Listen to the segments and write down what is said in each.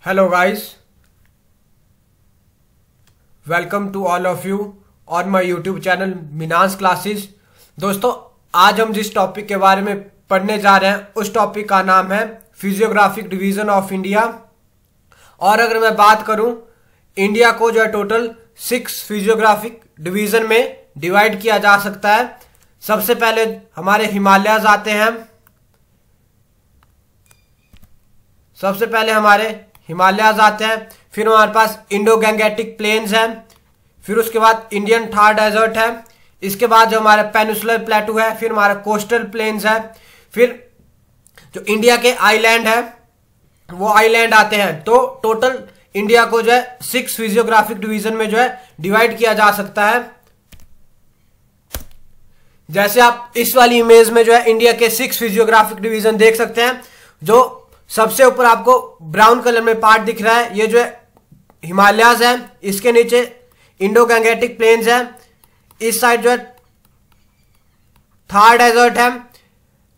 Hello guys, welcome to all of you on my YouTube channel मिनास classes. दोस्तों, आज हम जिस टॉपिक के बारे में पढ़ने जा रहे हैं उस टॉपिक का नाम है फिजियोग्राफिक डिवीजन ऑफ इंडिया। और अगर मैं बात करूं, इंडिया को जो है टोटल 6 फिजियोग्राफिक डिवीजन में डिवाइड किया जा सकता है। सबसे पहले हमारे हिमालयाज आते हैं। फिर हमारे पास इंडो गैंगेटिक प्लेन्स हैं। फिर उसके बाद इंडियन थार डेजर्ट है। इसके बाद जो हमारा पेनिसुलर प्लेटू है। फिर हमारा कोस्टल प्लेन्स है। फिर जो इंडिया के आइलैंड है वो आइलैंड आते हैं। तो टोटल इंडिया को जो है 6 फिजियोग्राफिक डिवीजन में जो है डिवाइड किया जा सकता है। जैसे आप इस वाली इमेज में जो है इंडिया के 6 फिजियोग्राफिक डिवीजन देख सकते हैं। जो सबसे ऊपर आपको ब्राउन कलर में पार्ट दिख रहा है, ये जो है हिमालयाज है। इसके नीचे इंडो गैंगेटिक प्लेन्स है। इस साइड जो है थार डेजर्ट है।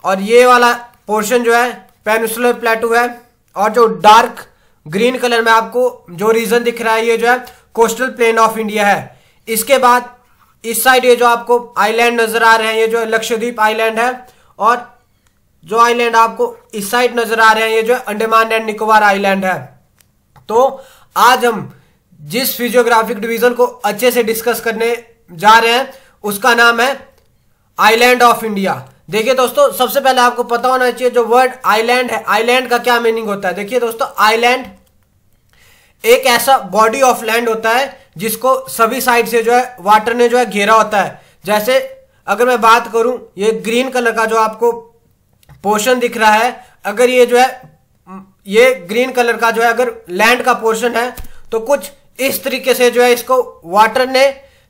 और ये वाला पोर्शन जो है पेनिसुलर प्लेटू है। और जो डार्क ग्रीन कलर में आपको जो रीजन दिख रहा है ये जो है कोस्टल प्लेन ऑफ इंडिया है। इसके बाद इस साइड ये जो आपको आइलैंड नजर आ रहे हैं ये जो लक्षद्वीप आइलैंड है। और जो आइलैंड आपको इस साइड नजर आ रहे हैं ये जो अंडमान एंड निकोबार आइलैंड है। तो आज हम जिस फिजियोग्राफिक डिवीजन को अच्छे से डिस्कस करने जा रहे हैं उसका नाम है आइलैंड ऑफ इंडिया। देखिए दोस्तों, सबसे पहले आपको पता होना चाहिए जो वर्ड आइलैंड है, आइलैंड का क्या मीनिंग होता है। देखिए दोस्तों, आइलैंड एक ऐसा बॉडी ऑफ लैंड होता है जिसको सभी साइड से जो है वाटर ने जो है घेरा होता है। जैसे अगर मैं बात करूं, ये ग्रीन कलर का जो आपको पोर्शन दिख रहा है, अगर ये जो है ये ग्रीन कलर का जो है अगर लैंड का पोर्शन है तो कुछ इस तरीके से जो है इसको वाटर ने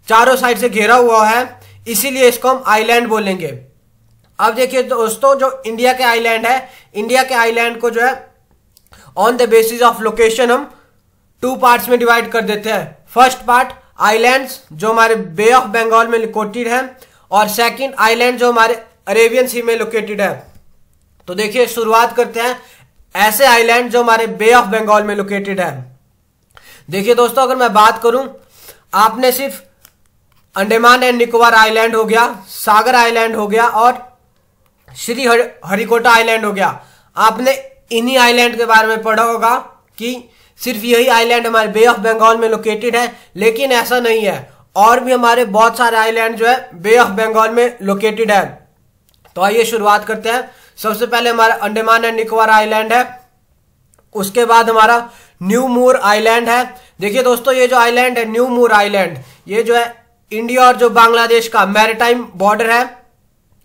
चारों साइड से घेरा हुआ है, इसीलिए इसको हम आइलैंड बोलेंगे। अब देखिए दोस्तों, जो इंडिया के आइलैंड है, इंडिया के आइलैंड को जो है on the basis of location हम 2 पार्ट्स में डिवाइड कर देते हैं। फर्स्ट पार्ट आइलैंड्स जो हमारे बे ऑफ बंगाल में लोकेटेड है, और सेकंड आइलैंड जो हमारे अरेबियन सी में लोकेटेड है। तो देखिए शुरुआत करते हैं ऐसे आइलैंड जो हमारे बे ऑफ बंगाल में लोकेटेड है। देखिए दोस्तों, अगर मैं बात करूं, आपने सिर्फ अंडमान एंड निकोबार आइलैंड हो गया, सागर आइलैंड हो गया और श्री हरिकोटा आइलैंड हो गया। आपने इन्हीं आइलैंड के बारे में पढ़ा होगा कि सिर्फ यही आइलैंड हमारे बे ऑफ बंगाल में लोकेटेड है, लेकिन ऐसा नहीं है। और भी हमारे बहुत सारे आइलैंड जो है बे ऑफ बंगाल में लोकेटेड है। तो आइए शुरुआत करते हैं। सबसे पहले हमारा अंडमान एंड निकोबार आइलैंड है। उसके बाद हमारा न्यू मूर आइलैंड है। देखिए दोस्तों, ये जो आइलैंड है न्यू मूर आइलैंड, ये जो है इंडिया और जो बांग्लादेश का मैरीटाइम बॉर्डर है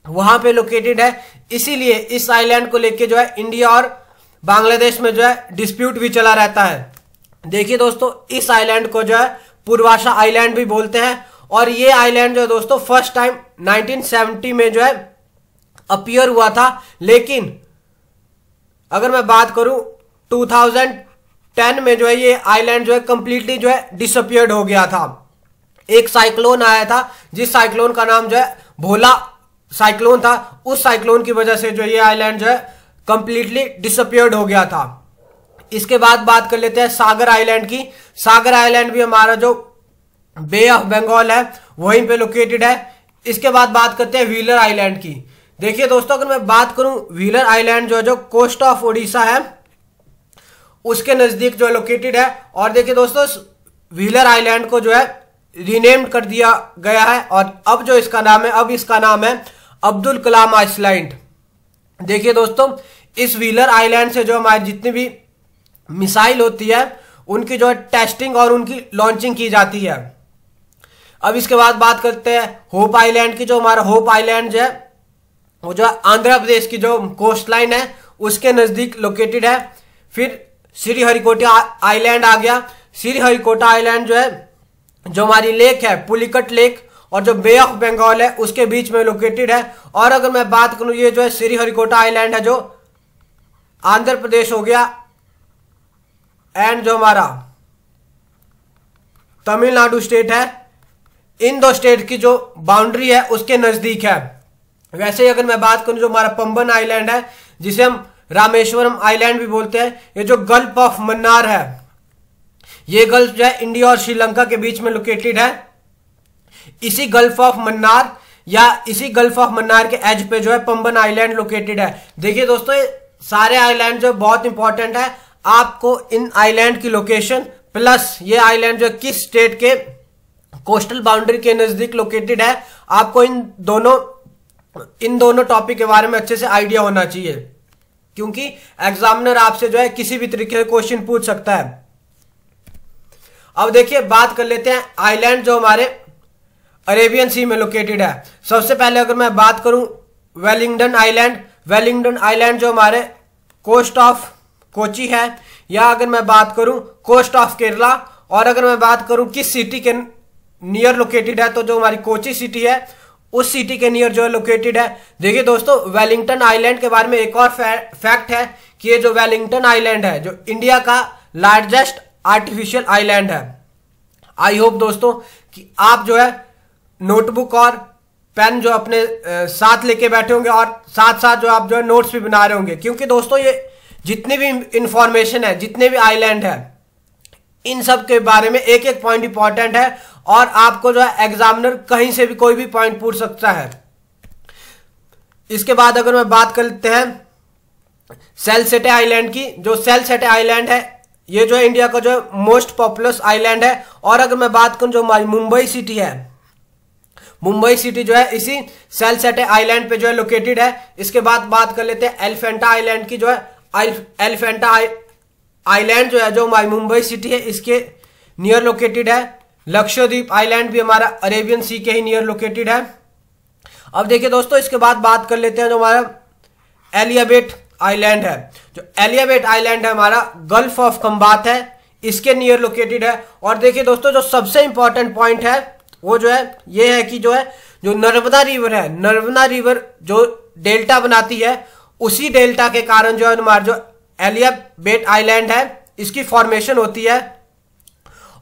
वहां पे लोकेटेड है। इसीलिए इस आइलैंड को लेके जो है इंडिया और बांग्लादेश में जो है डिस्प्यूट भी चला रहता है। देखिए दोस्तों, इस आइलैंड को जो है पूर्वाशा आइलैंड भी बोलते हैं। और ये आइलैंड जो है दोस्तों फर्स्ट टाइम 1970 में जो है अपीयर हुआ था, लेकिन अगर मैं बात करूं 2010 में जो है ये आइलैंड जो है कंप्लीटली जो है डिसअपियर्ड हो गया था। एक साइक्लोन आया था जिस साइक्लोन का नाम जो है भोला साइक्लोन था। उस साइक्लोन की वजह से जो ये आइलैंड जो है कंप्लीटली डिसअपियर्ड हो गया था। इसके बाद बात कर लेते हैं सागर आइलैंड की। सागर आइलैंड भी हमारा जो बे ऑफ बंगाल है वहीं पे लोकेटेड है। इसके बाद बात करते हैं व्हीलर आइलैंड की। देखिए दोस्तों, अगर मैं बात करूं व्हीलर आइलैंड जो है जो कोस्ट ऑफ ओडिशा है उसके नजदीक जो है लोकेटेड है। और देखिए दोस्तों, व्हीलर आइलैंड को जो है रीनेम्ड कर दिया गया है और अब जो इसका नाम है अब्दुल कलाम आइलैंड। देखिए दोस्तों, इस व्हीलर आइलैंड से जो हमारी जितनी भी मिसाइल होती है उनकी जो है टेस्टिंग और उनकी लॉन्चिंग की जाती है। अब इसके बाद बात करते हैं होप आइलैंड की। जो हमारा होप आइलैंड जो है वो जो आंध्र प्रदेश की जो कोस्ट लाइन है उसके नजदीक लोकेटेड है। फिर श्री हरिकोटा आइलैंड आ गया। श्री हरिकोटा आइलैंड जो है जो हमारी लेक है पुलिकट लेक और जो बे ऑफ बंगाल है उसके बीच में लोकेटेड है। और अगर मैं बात करूं, ये जो है श्री हरिकोटा आइलैंड है जो आंध्र प्रदेश हो गया एंड जो हमारा तमिलनाडु स्टेट है, इन 2 स्टेट की जो बाउंड्री है उसके नजदीक है। वैसे ही अगर मैं बात करूं, जो हमारा पंबन आइलैंड है जिसे हम रामेश्वरम आइलैंड भी बोलते हैं। ये जो गल्फ ऑफ मन्नार है, ये गल्फ जो है इंडिया और श्रीलंका के बीच में लोकेटेड है। इसी गल्फ ऑफ मन्नार या इसी गल्फ ऑफ मन्नार के एज पे जो है पंबन आइलैंड लोकेटेड है। देखिए दोस्तों, ये सारे आइलैंड जो बहुत इंपॉर्टेंट है, आपको इन आइलैंड की लोकेशन प्लस ये आइलैंड जो किस स्टेट के कोस्टल बाउंड्री के नजदीक लोकेटेड है, आपको इन दोनों टॉपिक के बारे में अच्छे से आइडिया होना चाहिए, क्योंकि एग्जामिनर आपसे जो है किसी भी तरीके से क्वेश्चन पूछ सकता है। अब देखिए बात कर लेते हैं आइलैंड जो हमारे अरेबियन सी में लोकेटेड है। सबसे पहले अगर मैं बात करूं वेलिंगडन आइलैंड, वेलिंगडन आइलैंड जो हमारे कोस्ट ऑफ कोची है, या अगर मैं बात करूं कोस्ट ऑफ केरला, और अगर मैं बात करूं किस सिटी के नियर लोकेटेड है, तो जो हमारी कोची सिटी है उस सिटी के नियर जो है लोकेटेड है। देखिए दोस्तों, वेलिंगटन आइलैंड के बारे में एक और फैक्ट है कि ये जो वेलिंगटन आइलैंड है जो इंडिया का लार्जेस्ट आर्टिफिशियल आइलैंड है। आई होप दोस्तों कि आप जो है नोटबुक और पेन जो अपने साथ लेके बैठे होंगे और साथ साथ जो आप जो है नोट्स भी बना रहे होंगे, क्योंकि दोस्तों ये जितनी भी इंफॉर्मेशन है, जितने भी आइलैंड है, इन सब के बारे में एक एक पॉइंट इंपॉर्टेंट है और आपको जो है एग्जामिनर कहीं से भी कोई भी पॉइंट पूछ सकता है। इसके बाद अगर मैं बात करते हैं सेलसेटे आइलैंड की, जो सेलसेटे आइलैंड है ये जो है इंडिया का जो है मोस्ट पॉपुलस आइलैंड है। और अगर मैं बात करूं जो हमारी मुंबई सिटी है, मुंबई सिटी जो है इसी सेलसेटे आइलैंड पे जो है लोकेटेड है। इसके बाद बात कर लेते हैं एलिफेंटा आइलैंड की, जो है एलिफेंटा आइलैंड जो है जो हमारी मुंबई सिटी है इसके नियर लोकेटेड है। लक्षद्वीप आइलैंड भी हमारा अरेबियन सी के ही नियर लोकेटेड है। अब देखिए दोस्तों, इसके बाद बात कर लेते हैं जो हमारा एलियाबेट आइलैंड है। जो एलियाबेट आइलैंड है हमारा गल्फ ऑफ खंबात है, इसके नियर लोकेटेड है। और देखिए दोस्तों, जो सबसे इंपॉर्टेंट पॉइंट है वो जो है ये है कि जो है जो नर्मदा रिवर है, नर्मदा रिवर जो डेल्टा बनाती है, उसी डेल्टा के कारण जो है हमारा जो एलियाबेट आइलैंड है इसकी फॉर्मेशन होती है।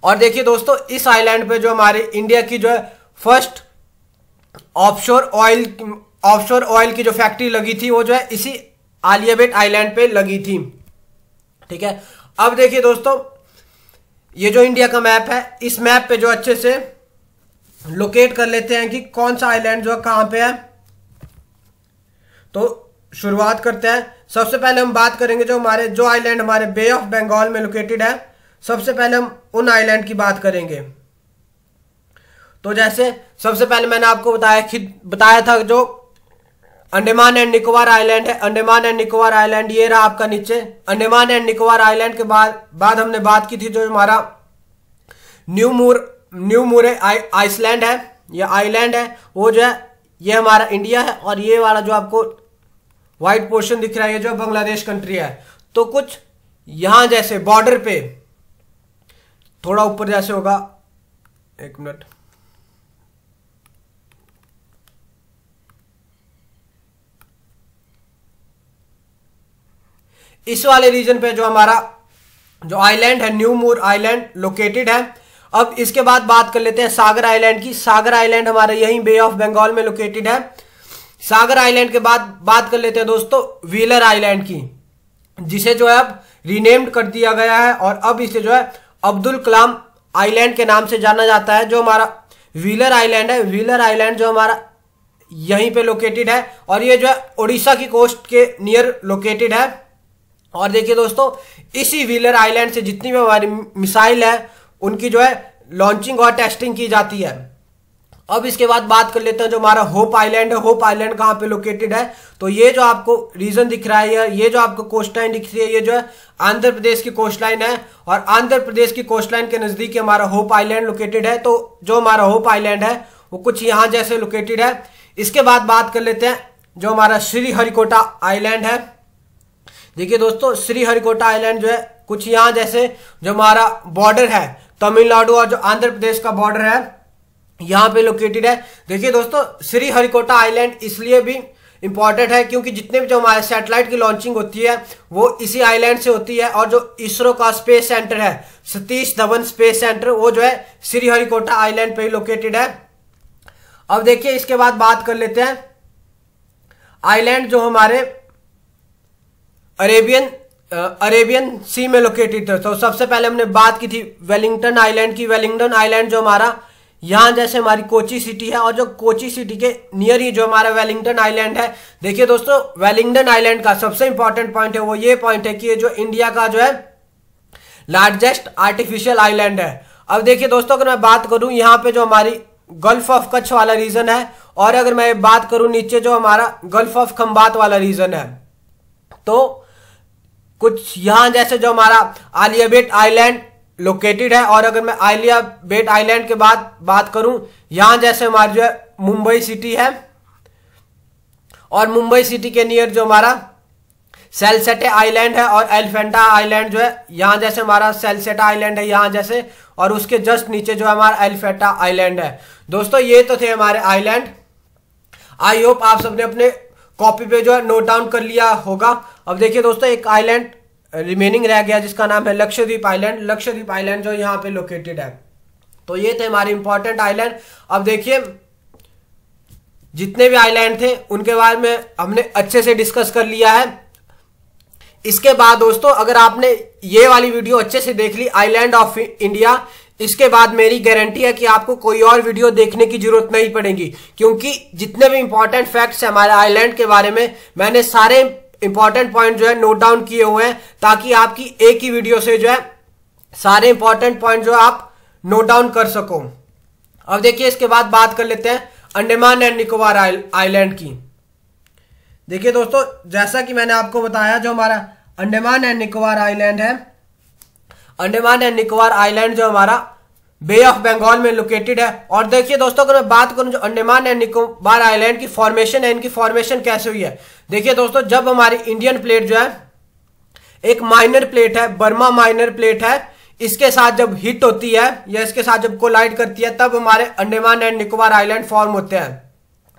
और देखिए दोस्तों, इस आइलैंड पे जो हमारे इंडिया की जो है फर्स्ट ऑफशोर ऑयल की जो फैक्ट्री लगी थी वो जो है इसी एलियाबेट आइलैंड पे लगी थी। ठीक है, अब देखिए दोस्तों, ये जो इंडिया का मैप है, इस मैप पे जो अच्छे से लोकेट कर लेते हैं कि कौन सा आइलैंड जो कहां पे है। तो शुरुआत करते हैं। सबसे पहले हम बात करेंगे जो आइलैंड हमारे बे ऑफ बंगाल में लोकेटेड है। सबसे पहले हम उन आइलैंड की बात करेंगे। तो जैसे सबसे पहले मैंने आपको बताया था जो अंडमान एंड निकोबार आइलैंड है, अंडमान एंड निकोबार आइलैंड ये रहा आपका नीचे। अंडमान एंड निकोबार आइलैंड के बाद हमने बात की थी जो हमारा न्यू मुरे आइसलैंड है, ये आइलैंड है, वो जो है ये हमारा इंडिया है। और ये वाला जो आपको व्हाइट पोर्शन दिख रहा है ये जो बांग्लादेश कंट्री है। तो कुछ यहां जैसे बॉर्डर पे थोड़ा ऊपर जैसे होगा, एक मिनट, इस वाले रीजन पे जो हमारा जो आइलैंड है न्यू मूर आइलैंड लोकेटेड है। अब इसके बाद बात कर लेते हैं सागर आइलैंड की। सागर आइलैंड हमारे यहीं बे ऑफ बंगाल में लोकेटेड है। सागर आइलैंड के बाद बात कर लेते हैं दोस्तों व्हीलर आइलैंड की, जिसे जो है अब रीनेम्ड कर दिया गया है और अब इसे जो है अब्दुल कलाम आइलैंड के नाम से जाना जाता है। जो हमारा व्हीलर आइलैंड है, व्हीलर आइलैंड जो हमारा यहीं पे लोकेटेड है और ये जो है उड़ीसा की कोस्ट के नियर लोकेटेड है। और देखिए दोस्तों, इसी व्हीलर आइलैंड से जितनी भी हमारी मिसाइल है उनकी जो है लॉन्चिंग और टेस्टिंग की जाती है। अब इसके बाद बात कर लेते हैं जो हमारा होप आइलैंड है। होप आइलैंड कहां पे लोकेटेड है? तो ये जो आपको रीजन दिख रहा है, ये जो आपको कोस्ट लाइन दिख रही है, ये जो है आंध्र प्रदेश की कोस्ट लाइन है और आंध्र प्रदेश की कोस्ट लाइन के नजदीक हमारा होप आइलैंड लोकेटेड है। तो जो हमारा होप आइलैंड है वो कुछ यहां जैसे लोकेटेड है। इसके बाद बात कर लेते हैं जो हमारा श्रीहरिकोटा आइलैंड है। देखिए दोस्तों, श्रीहरिकोटा आइलैंड जो है कुछ यहां जैसे जो हमारा बॉर्डर है तमिलनाडु और जो आंध्र प्रदेश का बॉर्डर है यहां पे लोकेटेड है। देखिए दोस्तों, श्रीहरिकोटा आइलैंड इसलिए भी इंपॉर्टेंट है क्योंकि जितने भी जो हमारे सैटेलाइट की लॉन्चिंग होती है वो इसी आइलैंड से होती है और जो इसरो का स्पेस सेंटर है सतीश धवन स्पेस सेंटर वो जो है श्रीहरिकोटा आइलैंड पे ही लोकेटेड है। अब देखिए इसके बाद बात कर लेते हैं आइलैंड जो हमारे अरेबियन सी में लोकेटेड था। तो सबसे पहले हमने बात की थी वेलिंगटन आइलैंड की। वेलिंगटन आइलैंड जो हमारा यहाँ जैसे हमारी कोची सिटी है, और जो कोची सिटी के नियर ही जो हमारा वेलिंगटन आइलैंड है। देखिए दोस्तों, वेलिंगटन आइलैंड का सबसे इंपॉर्टेंट पॉइंट है वो ये पॉइंट है कि ये जो इंडिया का जो है लार्जेस्ट आर्टिफिशियल आइलैंड है। अब देखिए दोस्तों, अगर मैं बात करूं यहाँ पे जो हमारी गल्फ ऑफ कच्छ वाला रीजन है, और अगर मैं बात करूं नीचे जो हमारा गल्फ ऑफ खंबात वाला रीजन है, तो कुछ यहां जैसे जो हमारा आलिया बेट आइलैंड लोकेटेड है। और अगर मैं आलिया बेट आइलैंड के बाद बात करूं, यहां जैसे हमारी जो है मुंबई सिटी है, और मुंबई सिटी के नियर जो हमारा सेलसेटे आइलैंड है, और एलिफेंटा आइलैंड जो है यहां जैसे हमारा सेलसेटा आइलैंड है यहां जैसे, और उसके जस्ट नीचे जो हमारा एलिफेंटा आइलैंड है। दोस्तों ये तो थे हमारे आइलैंड। आई होप आप सबने अपने कॉपी पे जो है नोट डाउन कर लिया होगा। अब देखिए दोस्तों, एक आइलैंड रिमेनिंग रह गया जिसका नाम है लक्षद्वीप आइलैंड। लक्षद्वीप आइलैंड जो यहाँ पे लोकेटेड है। तो ये थे हमारे इंपॉर्टेंट आइलैंड। अब देखिए, जितने भी आइलैंड थे उनके बारे में हमने अच्छे से डिस्कस कर लिया है। इसके बाद दोस्तों, अगर आपने ये वाली वीडियो अच्छे से देख ली आइलैंड ऑफ इंडिया, इसके बाद मेरी गारंटी है कि आपको कोई और वीडियो देखने की जरूरत नहीं पड़ेगी, क्योंकि जितने भी इंपॉर्टेंट फैक्ट्स हैं हमारे आइलैंड के बारे में, मैंने सारे इंपॉर्टेंट पॉइंट जो है नोट डाउन किए हुए हैं, ताकि आपकी एक ही वीडियो से जो है सारे इंपॉर्टेंट पॉइंट जो आप नोट डाउन कर सको। अब देखिए, इसके बाद बात कर लेते हैं अंडमान एंड निकोबार आइलैंड की। देखिए दोस्तों, जैसा कि मैंने आपको बताया, जो हमारा अंडमान एंड निकोबार आइलैंड है, अंडमान एंड निकोबार आइलैंड जो हमारा बे ऑफ बंगाल में लोकेटेड है। और देखिए दोस्तों, अगर मैं बात करूं जो अंडमान एंड निकोबार आइलैंड की फॉर्मेशन है, इनकी फॉर्मेशन कैसे हुई है। देखिए दोस्तों, जब हमारी इंडियन प्लेट जो है एक माइनर प्लेट है, बर्मा माइनर प्लेट है, इसके साथ जब हिट होती है या इसके साथ जब कोलाइड करती है, तब हमारे Andaman and Nicobar island form होते हैं।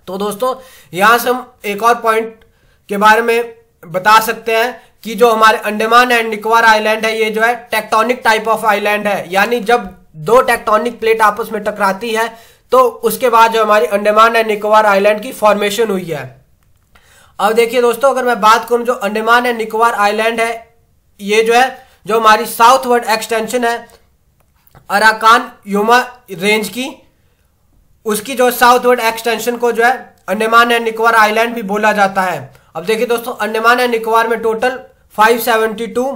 तो दोस्तों, यहां से हम एक और पॉइंट के बारे में बता सकते हैं कि जो हमारे अंडमान एंड निकोबार आइलैंड है, ये जो है टेक्टोनिक टाइप ऑफ आइलैंड है। यानी जब दो टेक्टोनिक प्लेट आपस में टकराती है, तो उसके बाद जो हमारी अंडमान एंड निकोबार आइलैंड की फॉर्मेशन हुई है। अब देखिए दोस्तों, अगर मैं बात करूं जो अंडमान एंड निकोबार आइलैंड है, ये जो है जो हमारी साउथवर्ड एक्सटेंशन है अराकान योमा रेंज की, उसकी जो साउथवर्ड एक्सटेंशन को जो है अंडमान एंड निकोबार आइलैंड भी बोला जाता है। अब देखिए दोस्तों, अंडमान एंड निकोबार में टोटल 572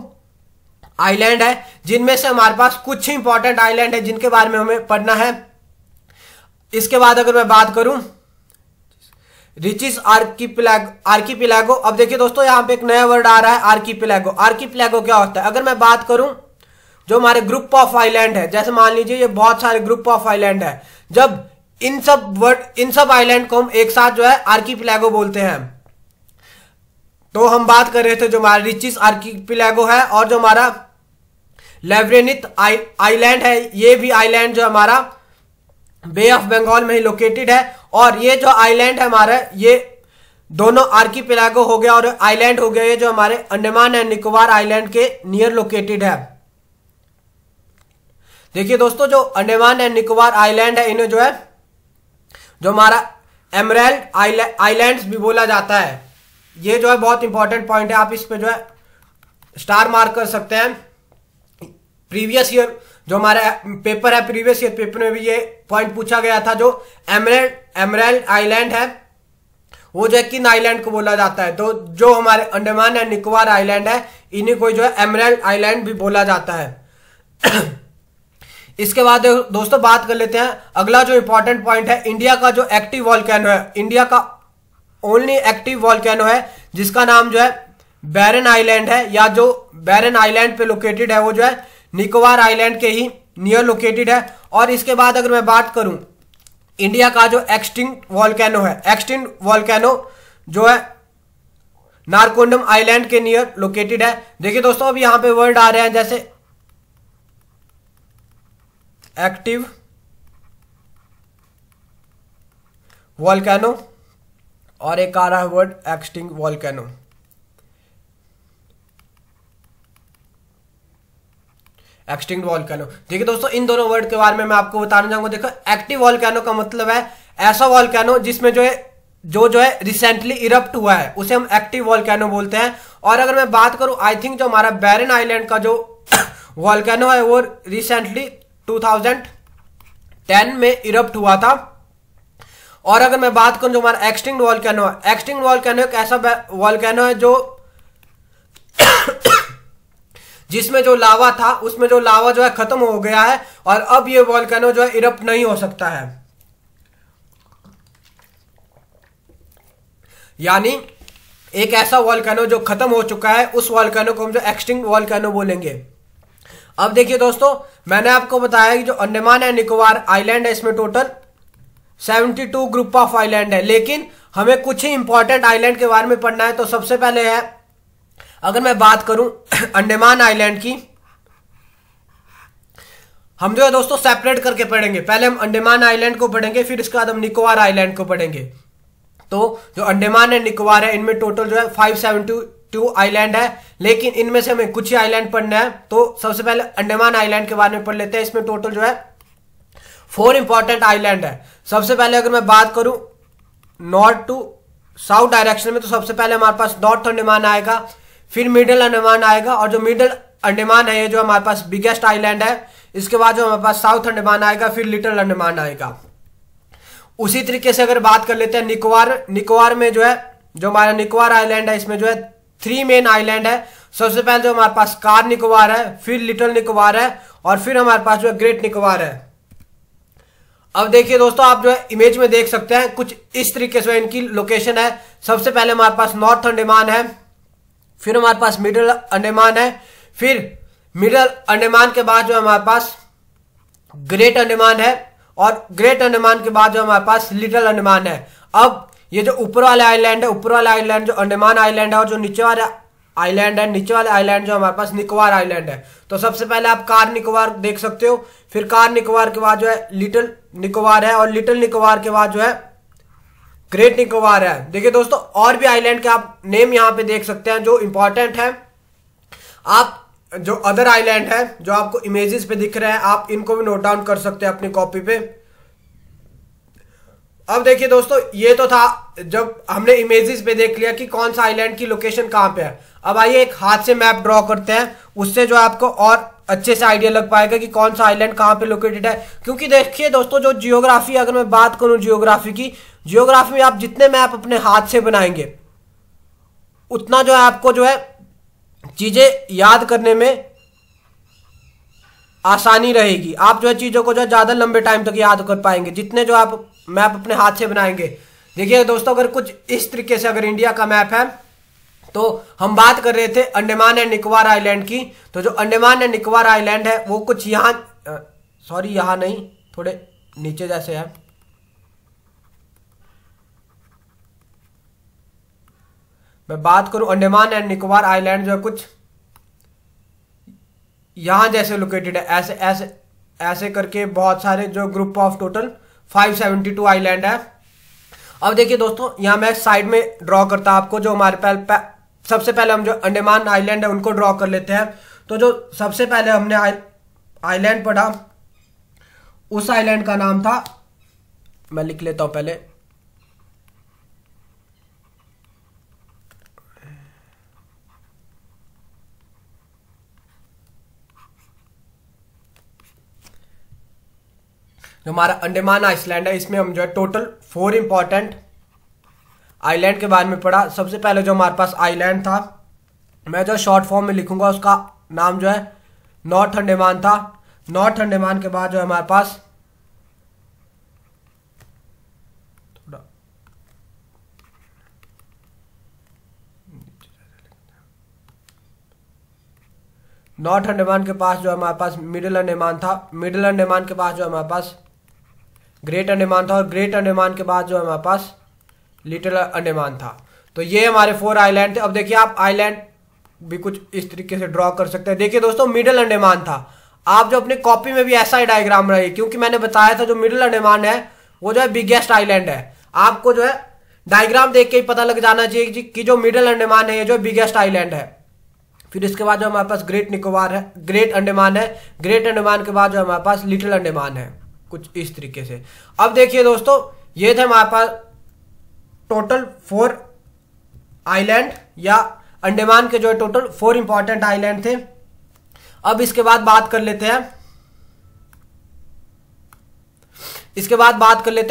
आइलैंड है, जिनमें से हमारे पास कुछ ही इंपॉर्टेंट आइलैंड है जिनके बारे में हमें पढ़ना है। इसके बाद अगर मैं बात करूं रिचिस आर्कीपिलागो। अब देखिए दोस्तों, यहां पे एक नया वर्ड आ रहा है आर्कीपिलागो। आर्कीपिलागो क्या होता है? अगर मैं बात करूं जो हमारे ग्रुप ऑफ आइलैंड है, जैसे मान लीजिए ये बहुत सारे ग्रुप ऑफ आइलैंड है, जब इन सब आइलैंड को हम एक साथ जो है आर्कीपिलागो बोलते हैं। तो हम बात कर रहे थे जो हमारा रिचिस आर्कीपिलागो है, और जो हमारा लेब्रेनिथ आइलैंड है, ये भी आइलैंड जो हमारा बे ऑफ बंगाल में ही लोकेटेड है। और ये जो आइलैंड है हमारा, ये दोनों आर्कीपिलागो हो गया और आइलैंड हो गया, ये जो हमारे अंडमान एंड निकोबार आइलैंड के नियर लोकेटेड है। देखिए दोस्तों, जो अंडमान एंड निकोबार आइलैंड है, इन्हें जो है जो हमारा एमराल्ड आइलैंड्स भी बोला जाता है। ये जो है बहुत इंपॉर्टेंट पॉइंट है, आप इस पे जो है स्टार मार्क कर सकते हैं। प्रीवियस ईयर जो हमारा पेपर है, प्रीवियस ईयर पेपर में भी ये पॉइंट पूछा गया था। जो एमराल्ड आइलैंड है, वो जो है किन आइलैंड को बोला जाता है? तो जो हमारे अंडमान एंड निकोबार आइलैंड है, इन्हीं को जो है एमराल्ड आइलैंड भी बोला जाता है। इसके बाद दोस्तों बात कर लेते हैं अगला जो इंपॉर्टेंट पॉइंट है, इंडिया का जो एक्टिव वॉल्केनो है, इंडिया का ओनली एक्टिव वॉल्केनो है जिसका नाम जो है बैरन आइलैंड है, या जो बैरन आइलैंड पे लोकेटेड है वो जो है निकोबार आइलैंड के ही नियर लोकेटेड है। और इसके बाद अगर मैं बात करूं इंडिया का जो एक्सटिंक्ट वॉल्केनो है, एक्सटिंक्ट वॉल्केनो जो है नारकोंडम आइलैंड के नियर लोकेटेड है। देखिए दोस्तों, अब यहां पे वर्ड आ रहे हैं जैसे एक्टिव वॉल्केनो, और एक आ रहा है word extinct volcano. Extinct volcano. देखिए दोस्तों, इन दोनों वर्ड के बारे में मैं आपको बताना चाहूंगा। देखो, एक्टिव वॉल्केनो का मतलब है ऐसा वॉल्केनो जिसमें जो है रिसेंटली इरप्ट हुआ है, उसे हम एक्टिव वॉल्केनो बोलते हैं। और अगर मैं बात करूं, आई थिंक जो हमारा बैरन आइलैंड का जो वॉल्केनो है वो रिसेंटली 2010 में इरप्ट हुआ था। और अगर मैं बात करूं जो हमारा एक्सटिंक्ट वॉल्केनो है, एक्सटिंक्ट वॉल्केनो एक ऐसा वॉल्केनो है जो जिसमें जो लावा था उसमें जो लावा जो है खत्म हो गया है और अब ये वॉल्केनो जो है इरप्ट नहीं हो सकता है। यानी एक ऐसा वॉल्केनो जो खत्म हो चुका है, उस वॉल्केनो को हम जो एक्सटिंक्ट वॉल्केनो बोलेंगे। अब देखिए दोस्तों, मैंने आपको बताया कि जो अंडमान एंड निकोबार आइलैंड है इसमें टोटल 72 ग्रुप ऑफ आइलैंड है, लेकिन हमें कुछ ही इंपॉर्टेंट आइलैंड के बारे में पढ़ना है। तो सबसे पहले है, अगर मैं बात करूं अंडमान आइलैंड की, हम जो है दोस्तों सेपरेट करके पढ़ेंगे। पहले हम अंडमान आइलैंड को पढ़ेंगे, फिर इसके बाद हम निकोबार आइलैंड को पढ़ेंगे। तो जो अंडमान एंड निकोबार है इनमें टोटल जो है 572 आइलैंड है, लेकिन इनमें से हमें कुछ ही आइलैंड पढ़ना है। तो सबसे पहले अंडमान आइलैंड के बारे में पढ़ लेते हैं। इसमें टोटल जो है 4 इंपॉर्टेंट आइलैंड है। सबसे पहले अगर मैं बात करूं नॉर्थ टू साउथ डायरेक्शन में, तो सबसे पहले हमारे पास नॉर्थ अंडमान आएगा, फिर मिडिल अंडमान आएगा, और जो मिडिल अंडमान है ये जो हमारे पास बिगेस्ट आइलैंड है। इसके बाद जो हमारे पास साउथ अंडमान आएगा, फिर लिटिल अंडमान आएगा। उसी तरीके से अगर बात कर लेते हैं निकोबार, निकोबार में जो है जो हमारा निकोबार आइलैंड है इसमें जो है 3 मेन आइलैंड है। सबसे पहले जो हमारे पास कार निकोबार है, फिर लिटिल निकोबार है, और फिर हमारे पास जो है ग्रेट निकोबार है। अब देखिए दोस्तों, आप जो है इमेज में देख सकते हैं कुछ इस तरीके से इनकी लोकेशन है। सबसे पहले हमारे पास नॉर्थ अंडमान है, फिर हमारे पास मिडिल अंडमान है, फिर मिडिल अंडमान के बाद जो हमारे पास ग्रेट अंडमान है, और ग्रेट अंडमान के बाद जो हमारे पास लिटिल अंडमान है। अब ये जो ऊपर वाले आइलैंड है, ऊपर वाला आइलैंड जो अंडमान आइलैंड है, और जो नीचे वाला आइलैंड है, नीचे वाले आइलैंड जो हमारे पास निकोबार आइलैंड है। तो सबसे पहले आप कार निकोबार देख सकते हो, फिर कार निकोबार के बाद जो है लिटिल निकोबार है, और लिटिल निकोबार के बाद जो है ग्रेट निकोबार है। देखिए दोस्तों, और भी आइलैंड के आप नेम यहां पे देख सकते हैं जो इंपॉर्टेंट है। आप जो अदर आइलैंड है जो आपको इमेजेस पे दिख रहे हैं, आप इनको भी नोट डाउन कर सकते हैं अपनी कॉपी पे। अब देखिए दोस्तों, ये तो था जब हमने इमेजेस पे देख लिया कि कौन सा आइलैंड की लोकेशन कहां पे है। अब आइए एक हाथ से मैप ड्रॉ करते हैं, उससे जो आपको और अच्छे से आइडिया लग पाएगा कि कौन सा आइलैंड कहां पे लोकेटेड है। क्योंकि देखिए दोस्तों, जो जियोग्राफी, अगर मैं बात करूं जियोग्राफी की, जियोग्राफी में आप जितने मैप अपने हाथ से बनाएंगे उतना जो है आपको जो है चीजें याद करने में आसानी रहेगी। आप जो है चीजों को जो है ज्यादा लंबे टाइम तक याद कर पाएंगे जितने जो आप मैप अपने हाथ से बनाएंगे। देखिए दोस्तों, अगर कुछ इस तरीके से अगर इंडिया का मैप है, तो हम बात कर रहे थे अंडमान एंड निकोबार आइलैंड की। तो जो अंडमान एंड निकोबार आइलैंड है वो कुछ यहां, सॉरी यहां नहीं, थोड़े नीचे जैसे है। मैं बात करूं अंडमान एंड निकोबार आइलैंड जो है कुछ यहां जैसे लोकेटेड है, ऐसे ऐसे ऐसे करके बहुत सारे जो ग्रुप ऑफ टोटल 572 आइलैंड है। अब देखिए दोस्तों, यहां मैं साइड में ड्रॉ करता हूं आपको। जो हमारे सबसे पहले हम जो अंडमान आइलैंड है उनको ड्रॉ कर लेते हैं। तो जो सबसे पहले हमने आइलैंड पढ़ा, उस आइलैंड का नाम था, मैं लिख लेता हूं पहले, जो हमारा अंडमान आइलैंड है इसमें हम जो है टोटल 4 इंपॉर्टेंट आइलैंड के बारे में पढ़ा। सबसे पहले जो हमारे पास आइलैंड था, मैं जो शॉर्ट फॉर्म में लिखूंगा, उसका नाम जो है नॉर्थ अंडमान था। नॉर्थ अंडमान के बाद जो है हमारे पास थोड़ा नॉर्थ अंडमान के पास जो हमारे पास मिडिल अंडमान था। मिडिल अंडमान के पास जो हमारे पास ग्रेट अंडमान था, और ग्रेट अंडमान के बाद जो हमारे पास लिटिल अंडमान था। तो ये हमारे 4 आइलैंड थे। अब देखिए आप आइलैंड भी कुछ इस तरीके से ड्रॉ कर सकते हैं। देखिए दोस्तों, मिडिल अंडमान था। आप जो अपनी कॉपी में भी ऐसा ही डायग्राम बनाइए, क्योंकि मैंने बताया था जो मिडिल अंडमान है वो जो है बिगेस्ट आइलैंड है। आपको जो है डायग्राम देख के ही पता लग जाना चाहिए कि जो मिडिल अंडमान है ये जो बिगेस्ट आइलैंड है। फिर इसके बाद जो हमारे पास ग्रेट निकोबार है, ग्रेट अंडमान है। ग्रेट अंडमान के बाद जो हमारे पास लिटिल अंडमान है, कुछ इस तरीके से। अब देखिए दोस्तों, ये थे हमारे पास टोटल 4 आइलैंड, या अंडमान के जो है टोटल 4 इंपॉर्टेंट आइलैंड थे। अब इसके बाद बात कर लेते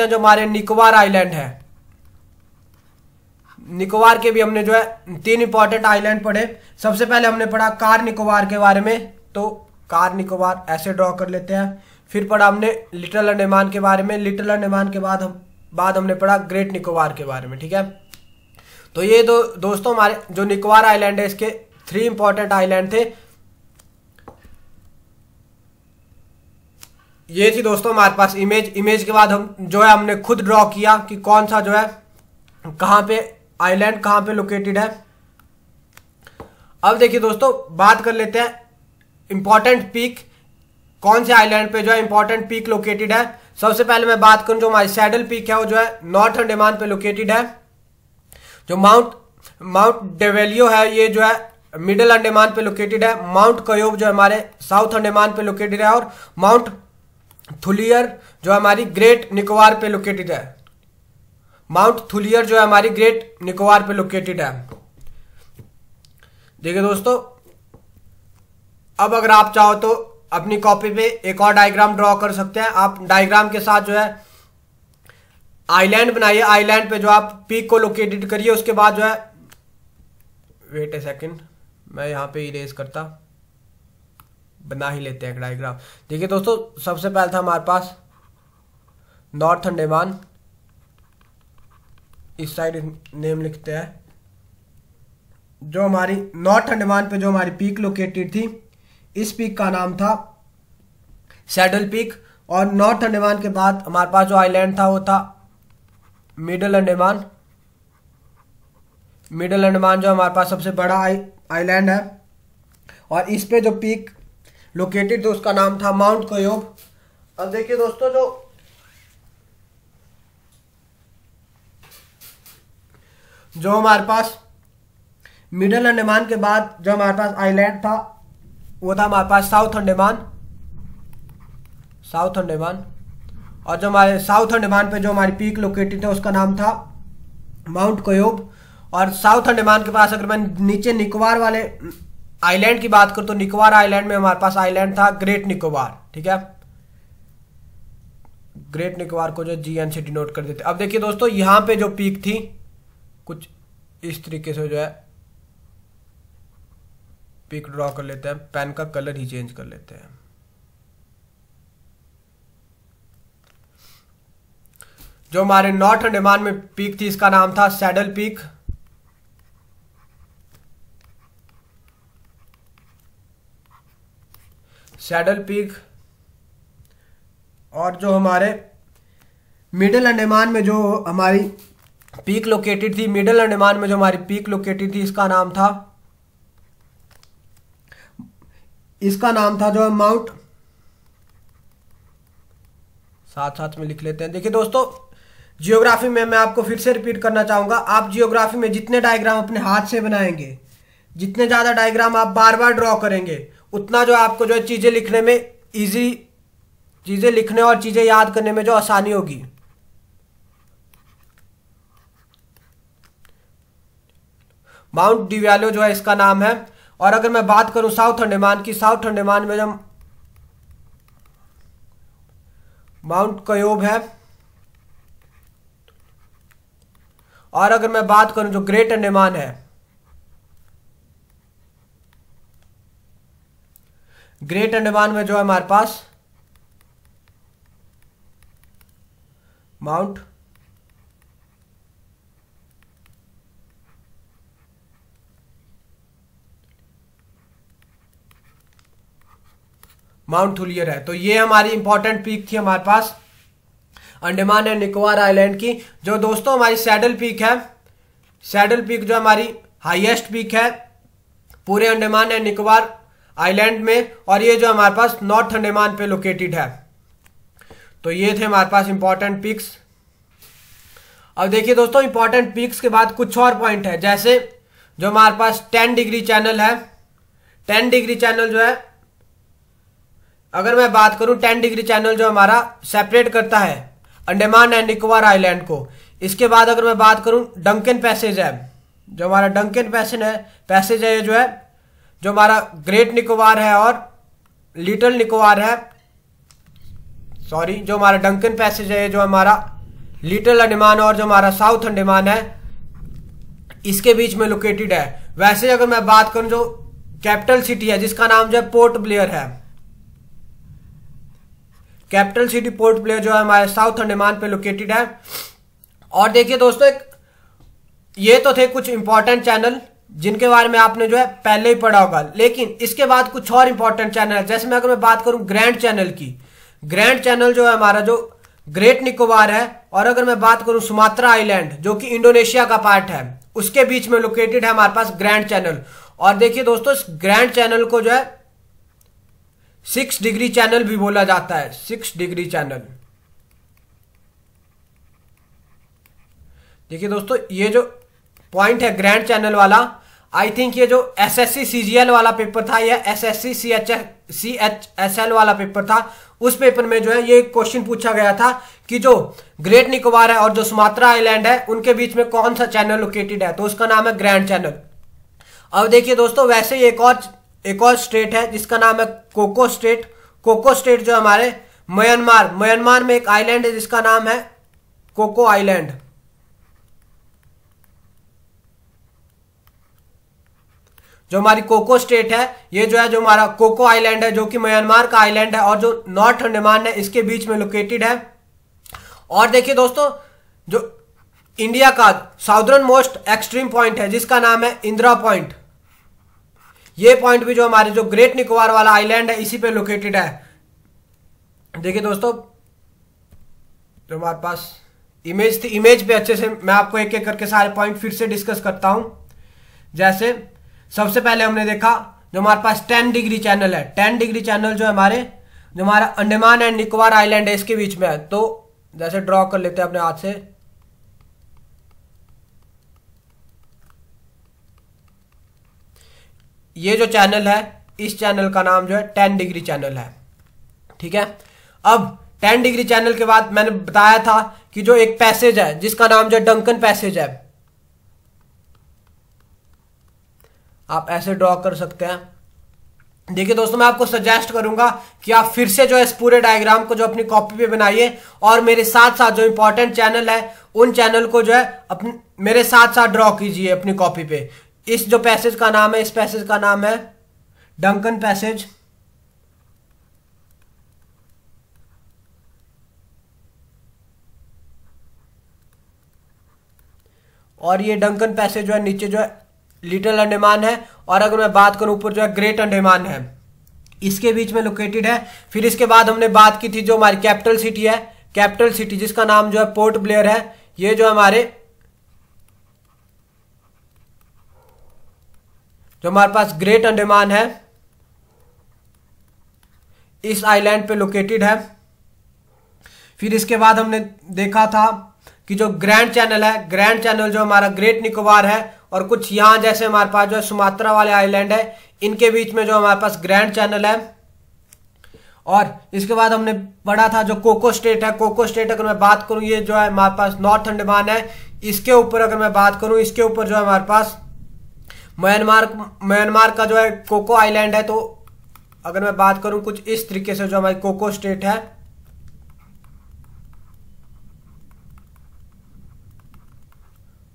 हैं जो हमारे निकोबार आइलैंड है। निकोबार के भी हमने जो है 3 इंपॉर्टेंट आइलैंड पढ़े। सबसे पहले हमने पढ़ा कार निकोबार के बारे में, तो कार निकोबार ऐसे ड्रॉ कर लेते हैं। फिर पढ़ा हमने लिटिल अंडमान के बारे में। लिटिल अंडमान के बाद हमने पढ़ा ग्रेट निकोबार के बारे में, ठीक है। तो ये दोस्तों हमारे जो निकोबार आइलैंड है इसके 3 इंपॉर्टेंट आइलैंड थे। ये थी दोस्तों हमारे पास इमेज के बाद हम जो है हमने खुद ड्रॉ किया कि कौन सा जो है कहां पे आइलैंड कहां पे लोकेटेड है। अब देखिए दोस्तों बात कर लेते हैं इंपॉर्टेंट पीक, कौन से आइलैंड पे जो है इंपॉर्टेंट पीक लोकेटेड है। सबसे पहले मैं बात करूं जो हमारी सैडल पीक है वो जो है नॉर्थ अंडमान पे लोकेटेड है। जो माउंट डेवेलियो है ये जो है मिडिल अंडमान पे लोकेटेड है। माउंट कयोब जो हमारे साउथ अंडमान पे लोकेटेड है और माउंट थुलियर जो हमारी ग्रेट निकोबार पे लोकेटेड है। माउंट थुलियर जो है हमारी ग्रेट निकोबार पे लोकेटेड है। देखिए दोस्तों अब अगर आप चाहो तो अपनी कॉपी पे एक और डायग्राम ड्रॉ कर सकते हैं। आप डायग्राम के साथ जो है आइलैंड बनाइए, आइलैंड पे जो आप पीक को लोकेटेड करिए। उसके बाद जो है वेट ए सेकंड, मैं यहां पे इरेज करता, बना ही लेते हैं एक डायग्राम। देखिए दोस्तों सबसे पहले था हमारे पास नॉर्थ अंडमान, इस साइड नेम लिखते हैं। जो हमारी नॉर्थ अंडमान पे जो हमारी पीक लोकेटेड थी इस पीक का नाम था सैडल पीक। और नॉर्थ अंडमान के बाद हमारे पास जो आइलैंड था वो था मिडिल अंडमान। मिडिल अंडमान जो हमारे पास सबसे बड़ा आइलैंड है और इस पे जो पीक लोकेटेड थी उसका नाम था माउंट कयोब। अब देखिए दोस्तों जो हमारे पास मिडिल अंडमान के बाद जो हमारे पास आइलैंड था वो था हमारे पास साउथ अंडमान। और जो हमारे साउथ अंडमान पे जो हमारी पीक लोकेटेड है उसका नाम था माउंट कयोब। और साउथ अंडमान के पास अगर मैं नीचे निकोबार वाले आइलैंड की बात करूं तो निकोबार आइलैंड में हमारे पास आइलैंड था ग्रेट निकोबार, ठीक है। ग्रेट निकोबार को जो GN से डिनोट कर देते। अब देखिए दोस्तों यहां पे जो पीक थी कुछ इस तरीके से जो है पीक ड्रॉ कर लेते हैं, पेन का कलर ही चेंज कर लेते हैं। जो हमारे नॉर्थ अंडमान में पीक थी इसका नाम था सैडल पीक। Saddle peak. और जो हमारे मिडिल अंडमान में जो हमारी पीक लोकेटेड थी, मिडिल अंडमान में जो हमारी पीक लोकेटेड थी इसका नाम था जो माउंट, साथ में लिख लेते हैं। देखिए दोस्तों जियोग्राफी में मैं आपको फिर से रिपीट करना चाहूंगा, आप जियोग्राफी में जितने डायग्राम अपने हाथ से बनाएंगे, जितने ज्यादा डायग्राम आप बार बार ड्रॉ करेंगे उतना जो आपको जो है चीजें लिखने में इजी, चीजें लिखने और चीजें याद करने में जो आसानी होगी। माउंट डिवेलियो जो है इसका नाम है। और अगर मैं बात करूं साउथ अंडमान की, साउथ अंडमान में जब माउंट कयोब है। और अगर मैं बात करूं जो ग्रेट अंडमान है, ग्रेट अंडमान में जो है हमारे पास माउंट थुलियर है। तो ये हमारी इंपॉर्टेंट पीक थी हमारे पास अंडमान एंड निकोबार आइलैंड की। जो दोस्तों हमारी सैडल पीक है, सैडल पीक जो हमारी हाईएस्ट पीक है पूरे अंडमान एंड निकोबार आइलैंड में, और ये जो हमारे पास नॉर्थ अंडमान पे लोकेटेड है। तो ये थे हमारे पास इंपॉर्टेंट पीक्स। अब देखिए दोस्तों इंपॉर्टेंट पीक्स के बाद कुछ और पॉइंट है, जैसे जो हमारे पास 10 डिग्री चैनल है। 10 डिग्री चैनल जो है, अगर मैं बात करूं 10 डिग्री चैनल जो हमारा सेपरेट करता है अंडमान एंड निकोबार आइलैंड को। इसके बाद अगर मैं बात करूं डंकन पैसेज है, जो हमारा डंकन पैसेज है, ये जो है जो हमारा ग्रेट निकोबार है और लिटिल निकोबार है, सॉरी, जो हमारा डंकन पैसेज है, जो हमारा लिटिल अंडमान और जो हमारा साउथ अंडमान है, इसके बीच में लोकेटेड है। वैसे अगर मैं बात करूं जो कैपिटल सिटी है जिसका नाम जो है पोर्ट ब्लेयर है, कैपिटल सिटी पोर्ट ब्लेयर जो है हमारे साउथ अंडमान पे लोकेटेड है। और देखिए दोस्तों, ये तो थे कुछ इंपॉर्टेंट चैनल जिनके बारे में आपने जो है पहले ही पढ़ा होगा, लेकिन इसके बाद कुछ और इंपॉर्टेंट चैनल है। जैसे मैं अगर मैं बात करूं ग्रैंड चैनल की, ग्रैंड चैनल जो है हमारा जो ग्रेट निकोबार है, और अगर मैं बात करूं सुमात्रा आइलैंड जो कि इंडोनेशिया का पार्ट है, उसके बीच में लोकेटेड है हमारे पास ग्रैंड चैनल। और देखिए दोस्तों, इस ग्रैंड चैनल को जो है 6 डिग्री चैनल भी बोला जाता है, 6 डिग्री चैनल। देखिए दोस्तों, ये जो पॉइंट है ग्रैंड चैनल वाला, आई थिंक ये जो एसएससी सीजीएल वाला पेपर था या एसएससी सीएचएसएल वाला पेपर था, उस पेपर में जो है ये क्वेश्चन पूछा गया था कि जो ग्रेट निकोबार है और जो सुमात्रा आइलैंड है उनके बीच में कौन सा चैनल लोकेटेड है, तो उसका नाम है ग्रैंड चैनल। अब देखिए दोस्तों, वैसे ही एक और स्टेट है जिसका नाम है कोको स्टेट। कोको स्टेट जो हमारे म्यांमार में एक आइलैंड है जिसका नाम है कोको आइलैंड। जो हमारी कोको स्टेट है, ये जो है जो हमारा कोको आइलैंड है जो कि म्यांमार का आइलैंड है और जो नॉर्थ अंडमान है इसके बीच में लोकेटेड है। और देखिए दोस्तों, जो इंडिया का साउदर्न मोस्ट एक्सट्रीम पॉइंट है जिसका नाम है इंदिरा पॉइंट, ये पॉइंट भी जो हमारे जो ग्रेट निकोबार वाला आइलैंड है इसी पे लोकेटेड है। देखिए दोस्तों, जो हमारे पास इमेज थी, इमेज पे अच्छे से मैं आपको एक एक करके सारे पॉइंट फिर से डिस्कस करता हूं। जैसे सबसे पहले हमने देखा जो हमारे पास 10 डिग्री चैनल है, 10 डिग्री चैनल जो हमारा अंडमान एंड निकोबार आइलैंड है इसके बीच में है। तो जैसे ड्रॉ कर लेते हैं अपने हाथ से, ये जो चैनल है इस चैनल का नाम जो है 10 डिग्री चैनल है, ठीक है। अब 10 डिग्री चैनल के बाद मैंने बताया था कि जो एक पैसेज है जिसका नाम जो डंकन पैसेज है, आप ऐसे ड्रॉ कर सकते हैं। देखिए दोस्तों, मैं आपको सजेस्ट करूंगा कि आप फिर से जो है इस पूरे डायग्राम को जो अपनी कॉपी पे बनाइए और मेरे साथ साथ जो इंपॉर्टेंट चैनल है उन चैनल को जो है अपने मेरे साथ साथ ड्रॉ कीजिए अपनी कॉपी पे। इस जो पैसेज का नाम है, इस पैसेज का नाम है डंकन पैसेज। और ये डंकन पैसेज जो है नीचे जो है लिटिल अंडमान है, और अगर मैं बात करूं ऊपर जो है ग्रेट अंडमान है, इसके बीच में लोकेटेड है। फिर इसके बाद हमने बात की थी जो हमारी कैपिटल सिटी है, कैपिटल सिटी जिसका नाम जो है पोर्ट ब्लेयर है, ये जो हमारे पास ग्रेट अंडमान है इस आइलैंड पे लोकेटेड है। फिर इसके बाद हमने देखा था कि जो ग्रैंड चैनल है, ग्रैंड चैनल जो हमारा ग्रेट निकोबार है और कुछ यहां जैसे हमारे पास जो है सुमात्रा वाले आइलैंड है, इनके बीच में जो हमारे पास ग्रैंड चैनल है। और इसके बाद हमने पढ़ा था जो कोको स्टेट है, कोको स्टेट अगर मैं बात करूं ये जो है हमारे पास नॉर्थ अंडमान है, इसके ऊपर अगर मैं बात करूं इसके ऊपर जो है हमारे पास म्यांमार का जो है कोको आइलैंड है। तो अगर मैं बात करूं कुछ इस तरीके से जो हमारी कोको स्टेट है,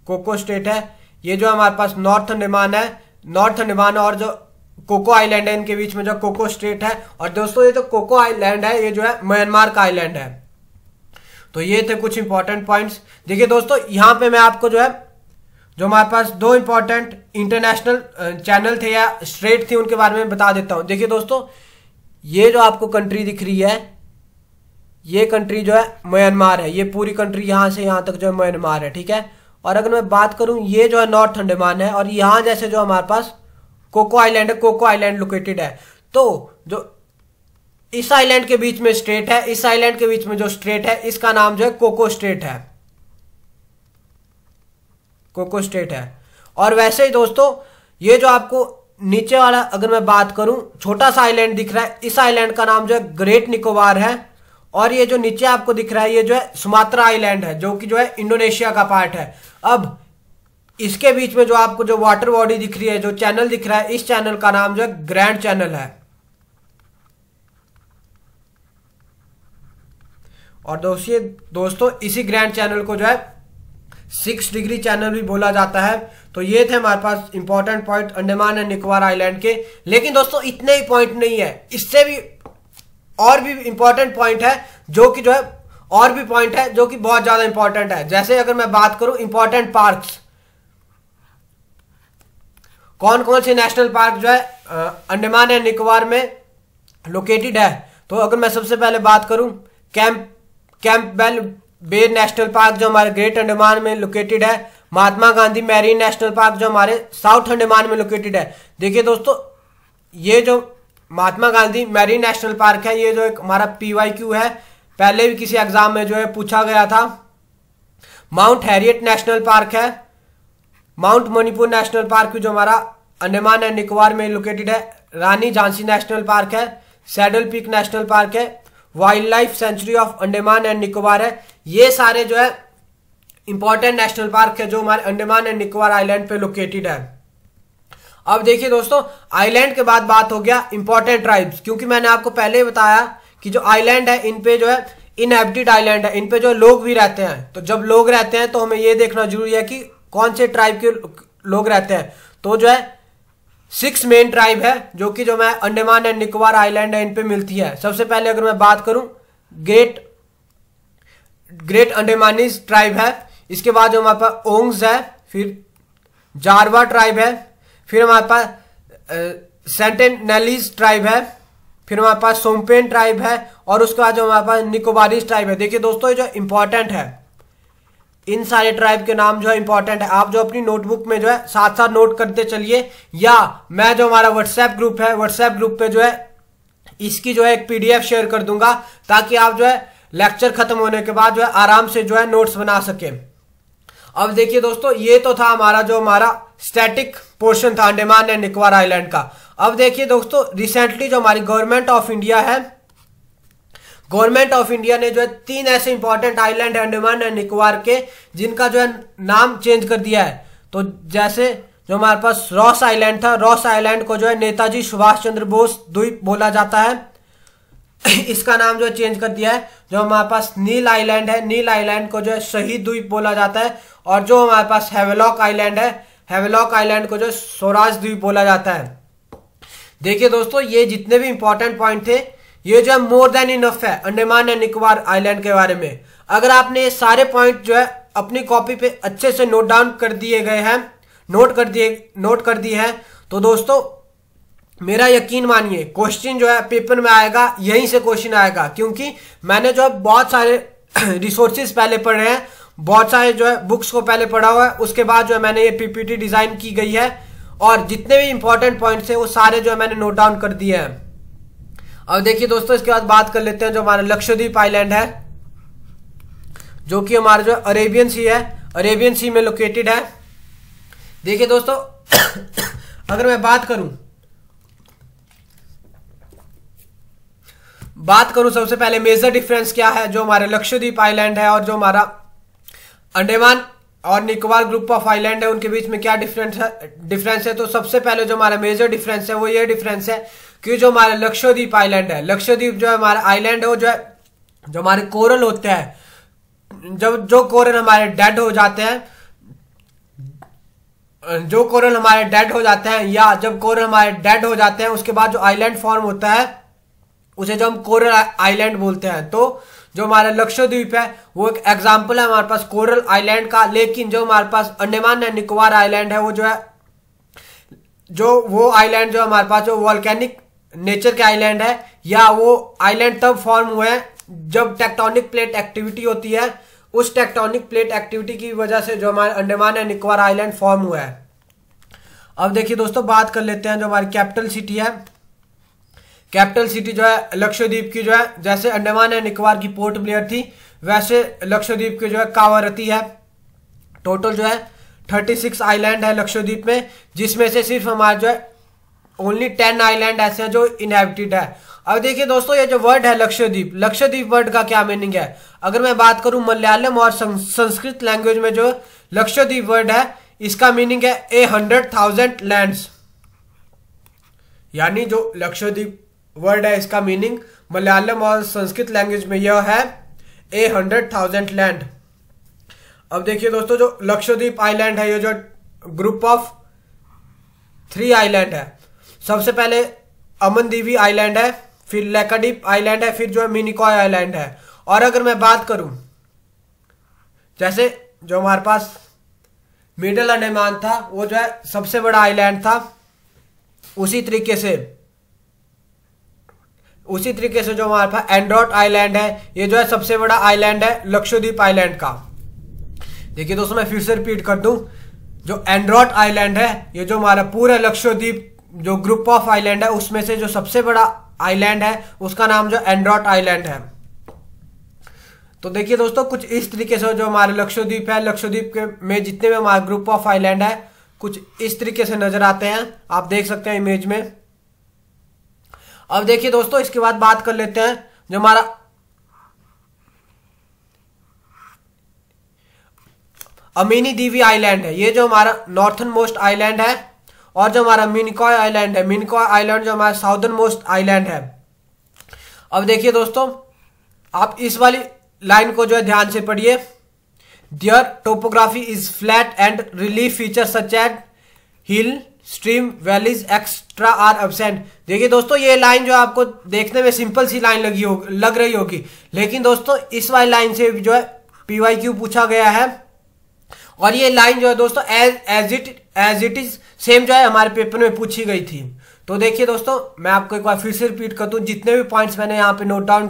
कोको स्टेट है, ये जो हमारे पास नॉर्थ अंडमान है, नॉर्थ अंडमान और जो कोको आइलैंड है इनके बीच में जो कोको स्टेट है। और दोस्तों, ये जो कोको आइलैंड है ये जो है म्यांमार का आइलैंड है। तो ये थे कुछ इंपॉर्टेंट पॉइंट्स। देखिए दोस्तों, यहां पे मैं आपको जो है जो हमारे पास 2 इंपॉर्टेंट इंटरनेशनल चैनल थे या स्ट्रेट थी उनके बारे में बता देता हूं। देखिए दोस्तों, ये जो आपको कंट्री दिख रही है, ये कंट्री जो है म्यांमार है, ये पूरी कंट्री यहां से यहां तक जो है म्यांमार है, ठीक है। और अगर मैं बात करूं ये जो है नॉर्थ अंडमान है, और यहां जैसे जो हमारे पास कोको आइलैंड है, कोको आइलैंड लोकेटेड है। तो जो इस आइलैंड के बीच में स्टेट है, इस आइलैंड के बीच में जो स्टेट है इसका नाम जो है कोको स्टेट है, कोको स्टेट है। और वैसे ही दोस्तों, ये जो आपको नीचे वाला अगर मैं बात करूं छोटा सा आइलैंड दिख रहा है, इस आइलैंड का नाम जो है ग्रेट निकोबार है। और ये जो नीचे आपको दिख रहा है ये जो है सुमात्रा आइलैंड है जो कि जो है इंडोनेशिया का पार्ट है। अब इसके बीच में जो आपको जो वाटर बॉडी दिख रही है, जो चैनल दिख रहा है, इस चैनल का नाम जो है ग्रैंड चैनल है। और दोस्तों इसी ग्रैंड चैनल को जो है 6 डिग्री चैनल भी बोला जाता है। तो ये थे हमारे पास important point Andaman and Nicobar island के। लेकिन दोस्तों इतने ही पॉइंट नहीं है, इससे भी और भी इंपॉर्टेंट पॉइंट है, जो कि जो है और भी पॉइंट है जो कि बहुत ज्यादा इंपॉर्टेंट है। जैसे अगर मैं बात करूं इंपॉर्टेंट पार्क्स, कौन कौन से नेशनल पार्क जो है अंडमान एंड निकोबार में लोकेटेड है, तो अगर मैं सबसे पहले बात करूं कैंपबेल बे नेशनल पार्क जो हमारे ग्रेट अंडमान में लोकेटेड है, Mahatma Gandhi marine national park जो हमारे साउथ अंडमान में लोकेटेड है। देखिए दोस्तों, ये जो Mahatma Gandhi marine national park है, ये जो एक हमारा PYQ है, पहले भी किसी एग्जाम में जो है पूछा गया था। माउंट हैरियट नेशनल पार्क है, माउंट मणिपुर नेशनल पार्क जो हमारा अंडमान एंड निकोबार में लोकेटेड है, रानी झांसी नेशनल पार्क है, सैडल पीक नेशनल पार्क है, wild life sanctuary of Andaman and Nicobar है। ये सारे जो है इंपॉर्टेंट नेशनल पार्क है जो हमारे अंडमान एंड निकोबार आइलैंड पे लोकेटेड है। अब देखिए दोस्तों, आइलैंड के बाद बात हो गया इंपॉर्टेंट ट्राइब्स, क्योंकि मैंने आपको पहले ही बताया कि जो आइलैंड है इन पे जो है इनहैबिटेड आइलैंड है, इन पे जो लोग भी रहते हैं। तो जब लोग रहते हैं तो हमें ये देखना जरूरी है कि कौन से ट्राइब के लोग रहते हैं। तो जो है 6 मेन ट्राइब है जो कि जो मैं अंडमान एंड निकोबार आइलैंड है इन पे मिलती है। सबसे पहले अगर मैं बात करूं ग्रेट अंडमानीज ट्राइब है, इसके बाद जो हमारे पास ओंग्स है, फिर जारवा ट्राइब है, फिर हमारे पास सेंटिनेलीज ट्राइब है, फिर हमारे पास सोमपेन ट्राइब है, और उसके बाद जो हमारे पास निकोबारीज ट्राइब है। देखिए दोस्तों, ये जो इंपॉर्टेंट है, इन सारे ट्राइब के नाम जो है इंपॉर्टेंट है। आप जो अपनी नोटबुक में जो है साथ साथ नोट करते चलिए, या मैं जो हमारा व्हाट्सएप ग्रुप है, व्हाट्सएप ग्रुप पे जो है इसकी जो है एक PDF शेयर कर दूंगा, ताकि आप जो है लेक्चर खत्म होने के बाद जो है आराम से जो है नोट्स बना सके। अब देखिए दोस्तों, ये तो था हमारा स्टैटिक पोर्शन था अंडमान एंड निकोबार आइलैंड का। अब देखिए दोस्तों, रिसेंटली जो हमारी गवर्नमेंट ऑफ इंडिया है, गवर्नमेंट ऑफ इंडिया ने जो है 3 ऐसे इंपॉर्टेंट आइलैंड है अंडमान एंड निकोबार के, जिनका जो है नाम चेंज कर दिया है। तो जैसे जो हमारे पास रॉस आइलैंड था, रॉस आइलैंड को जो है नेताजी सुभाष चंद्र बोस द्वीप बोला जाता है, इसका नाम जो है चेंज कर दिया है। जो हमारे पास नील आइलैंड है, नील आइलैंड को जो है शहीद द्वीप बोला जाता है। और जो हमारे पास हैवेलॉक आइलैंड है, हैवेलॉक आइलैंड को जो है स्वराज द्वीप बोला जाता है। देखिए दोस्तों, ये जितने भी इंपॉर्टेंट पॉइंट थे, ये जो है मोर देन इनफ है अंडमान एंड निकोबार आइलैंड के बारे में। अगर आपने ये सारे पॉइंट जो है अपनी कॉपी पे अच्छे से नोट डाउन कर दिए गए हैं, नोट कर दिए हैं, तो दोस्तों मेरा यकीन मानिए क्वेश्चन जो है पेपर में आएगा, यहीं से क्वेश्चन आएगा। क्योंकि मैंने जो है बहुत सारे रिसोर्सेज पहले पढ़े हैं, बहुत सारे जो है बुक्स को पहले पढ़ा हुआ है, उसके बाद जो है मैंने ये PPT डिजाइन की गई है, और जितने भी इंपॉर्टेंट पॉइंट्स हैं वो सारे जो है मैंने नोट डाउन कर दिए हैं। अब देखिए दोस्तों, इसके बाद बात कर लेते हैं जो हमारा लक्षद्वीप आइलैंड है, जो कि हमारा जो अरेबियन सी है, अरेबियन सी में लोकेटेड है। देखिए दोस्तों, अगर मैं बात करूं सबसे पहले मेजर डिफरेंस क्या है जो हमारे लक्षद्वीप आइलैंड है और जो हमारा अंडमान और निकोबार ग्रुप ऑफ आइलैंड है, उनके बीच में क्या डिफरेंस है। तो सबसे पहले जो हमारा मेजर डिफरेंस है वो ये डिफरेंस है कि जो हमारा लक्षद्वीप आइलैंड है, लक्षद्वीप जो हमारा आइलैंड है वो जो है, जो हमारे कोरल होते हैं, जब जो कोरल हमारे डेड हो जाते हैं, जो कोरल हमारे डेड हो जाते हैं, या जब कोरल हमारे डेड हो जाते हैं उसके बाद जो आइलैंड फॉर्म होता है उसे जो हम कोरल आइलैंड बोलते हैं। तो जो हमारा लक्षद्वीप है वो एक एग्जाम्पल है हमारे पास कोरल आइलैंड का। लेकिन जो हमारे पास अंडमान एंड निकोबार आइलैंड है वो जो है, जो वो आइलैंड जो हमारे पास जो वॉल्केनिक नेचर के आइलैंड है, या वो आइलैंड तब फॉर्म हुए हैं जब टेक्टोनिक प्लेट एक्टिविटी होती है, उस टेक्टोनिक प्लेट एक्टिविटी की वजह से जो हमारे Andaman and Nicobar island form हुआ है। अब देखिए दोस्तों, बात कर लेते हैं जो हमारी कैपिटल सिटी है। कैपिटल सिटी जो है लक्षद्वीप की जो है, जैसे अंडमान एंड निकोबार की पोर्ट ब्लेयर थी, वैसे लक्षद्वीप की जो है कावारती है। टोटल जो है 36 आइलैंड है लक्षद्वीप में, जिसमें से सिर्फ हमारा जो है ओनली 10 आइलैंड ऐसे हैं जो इनहैबिटेड है। अब देखिए दोस्तों, ये जो वर्ड है लक्षद्वीप, लक्षद्वीप वर्ड का क्या मीनिंग है। अगर मैं बात करूं मलयालम और संस्कृत लैंग्वेज में जो लक्षद्वीप वर्ड है, इसका मीनिंग है 100,000 लैंड्स, यानी जो लक्षद्वीप वर्ड है इसका मीनिंग मलयालम और संस्कृत लैंग्वेज में यह है 100,000 लैंड। अब देखिए दोस्तों, जो लक्षद्वीप आइलैंड है ये जो ग्रुप ऑफ 3 आइलैंड है। सबसे पहले अमनदीवी आइलैंड है, फिर लैकाडीप आइलैंड है, फिर जो है मिनिकॉय आइलैंड है। और अगर मैं बात करूं, जैसे जो हमारे पास मिडिल अंडमान था वो जो है सबसे बड़ा आइलैंड था, उसी तरीके से जो हमारे पास एंड्रोट आइलैंड है ये जो है सबसे बड़ा आइलैंड है लक्षद्वीप आइलैंड का। देखिए दोस्तों, मैं फिर से रिपीट कर दूं, जो एंड्रोट आइलैंड है ये जो हमारा पूरा लक्षद्वीप जो ग्रुप ऑफ आइलैंड है उसमें से जो सबसे बड़ा आइलैंड है उसका नाम जो एंड्रोट आइलैंड है। तो देखिए दोस्तों, कुछ इस तरीके से जो हमारे लक्षद्वीप है, लक्षद्वीप के में जितने भी हमारे ग्रुप ऑफ आइलैंड है कुछ इस तरीके से नजर आते हैं, आप देख सकते हैं इमेज में। अब देखिए दोस्तों, इसके बाद बात कर लेते हैं जो हमारा अमीनी दीवी आइलैंड है, ये जो हमारा नॉर्थन मोस्ट आइलैंड है। और जो हमारा मिनिकॉय आइलैंड है, मिनिकॉय आइलैंड जो हमारा साउदर्न मोस्ट आइलैंड है। अब देखिए दोस्तों, आप इस वाली लाइन को जो है ध्यान से पढ़िए। Their topography is flat and relief feature such as hill, stream, valleys extra are absent. देखिए दोस्तों, ये लाइन जो आपको देखने में सिंपल सी लाइन लग रही होगी, लेकिन दोस्तों इस वाली लाइन से जो है PYQ पूछा गया है। और ये लाइन जो है दोस्तों एज इट इज सेम जो है हमारे पेपर में पूछी गई थी। तो देखिए दोस्तों, मैं आपको एक बार फिर से रिपीट कर दूं, जितने भी पॉइंट्स मैंने यहाँ पे नोट डाउन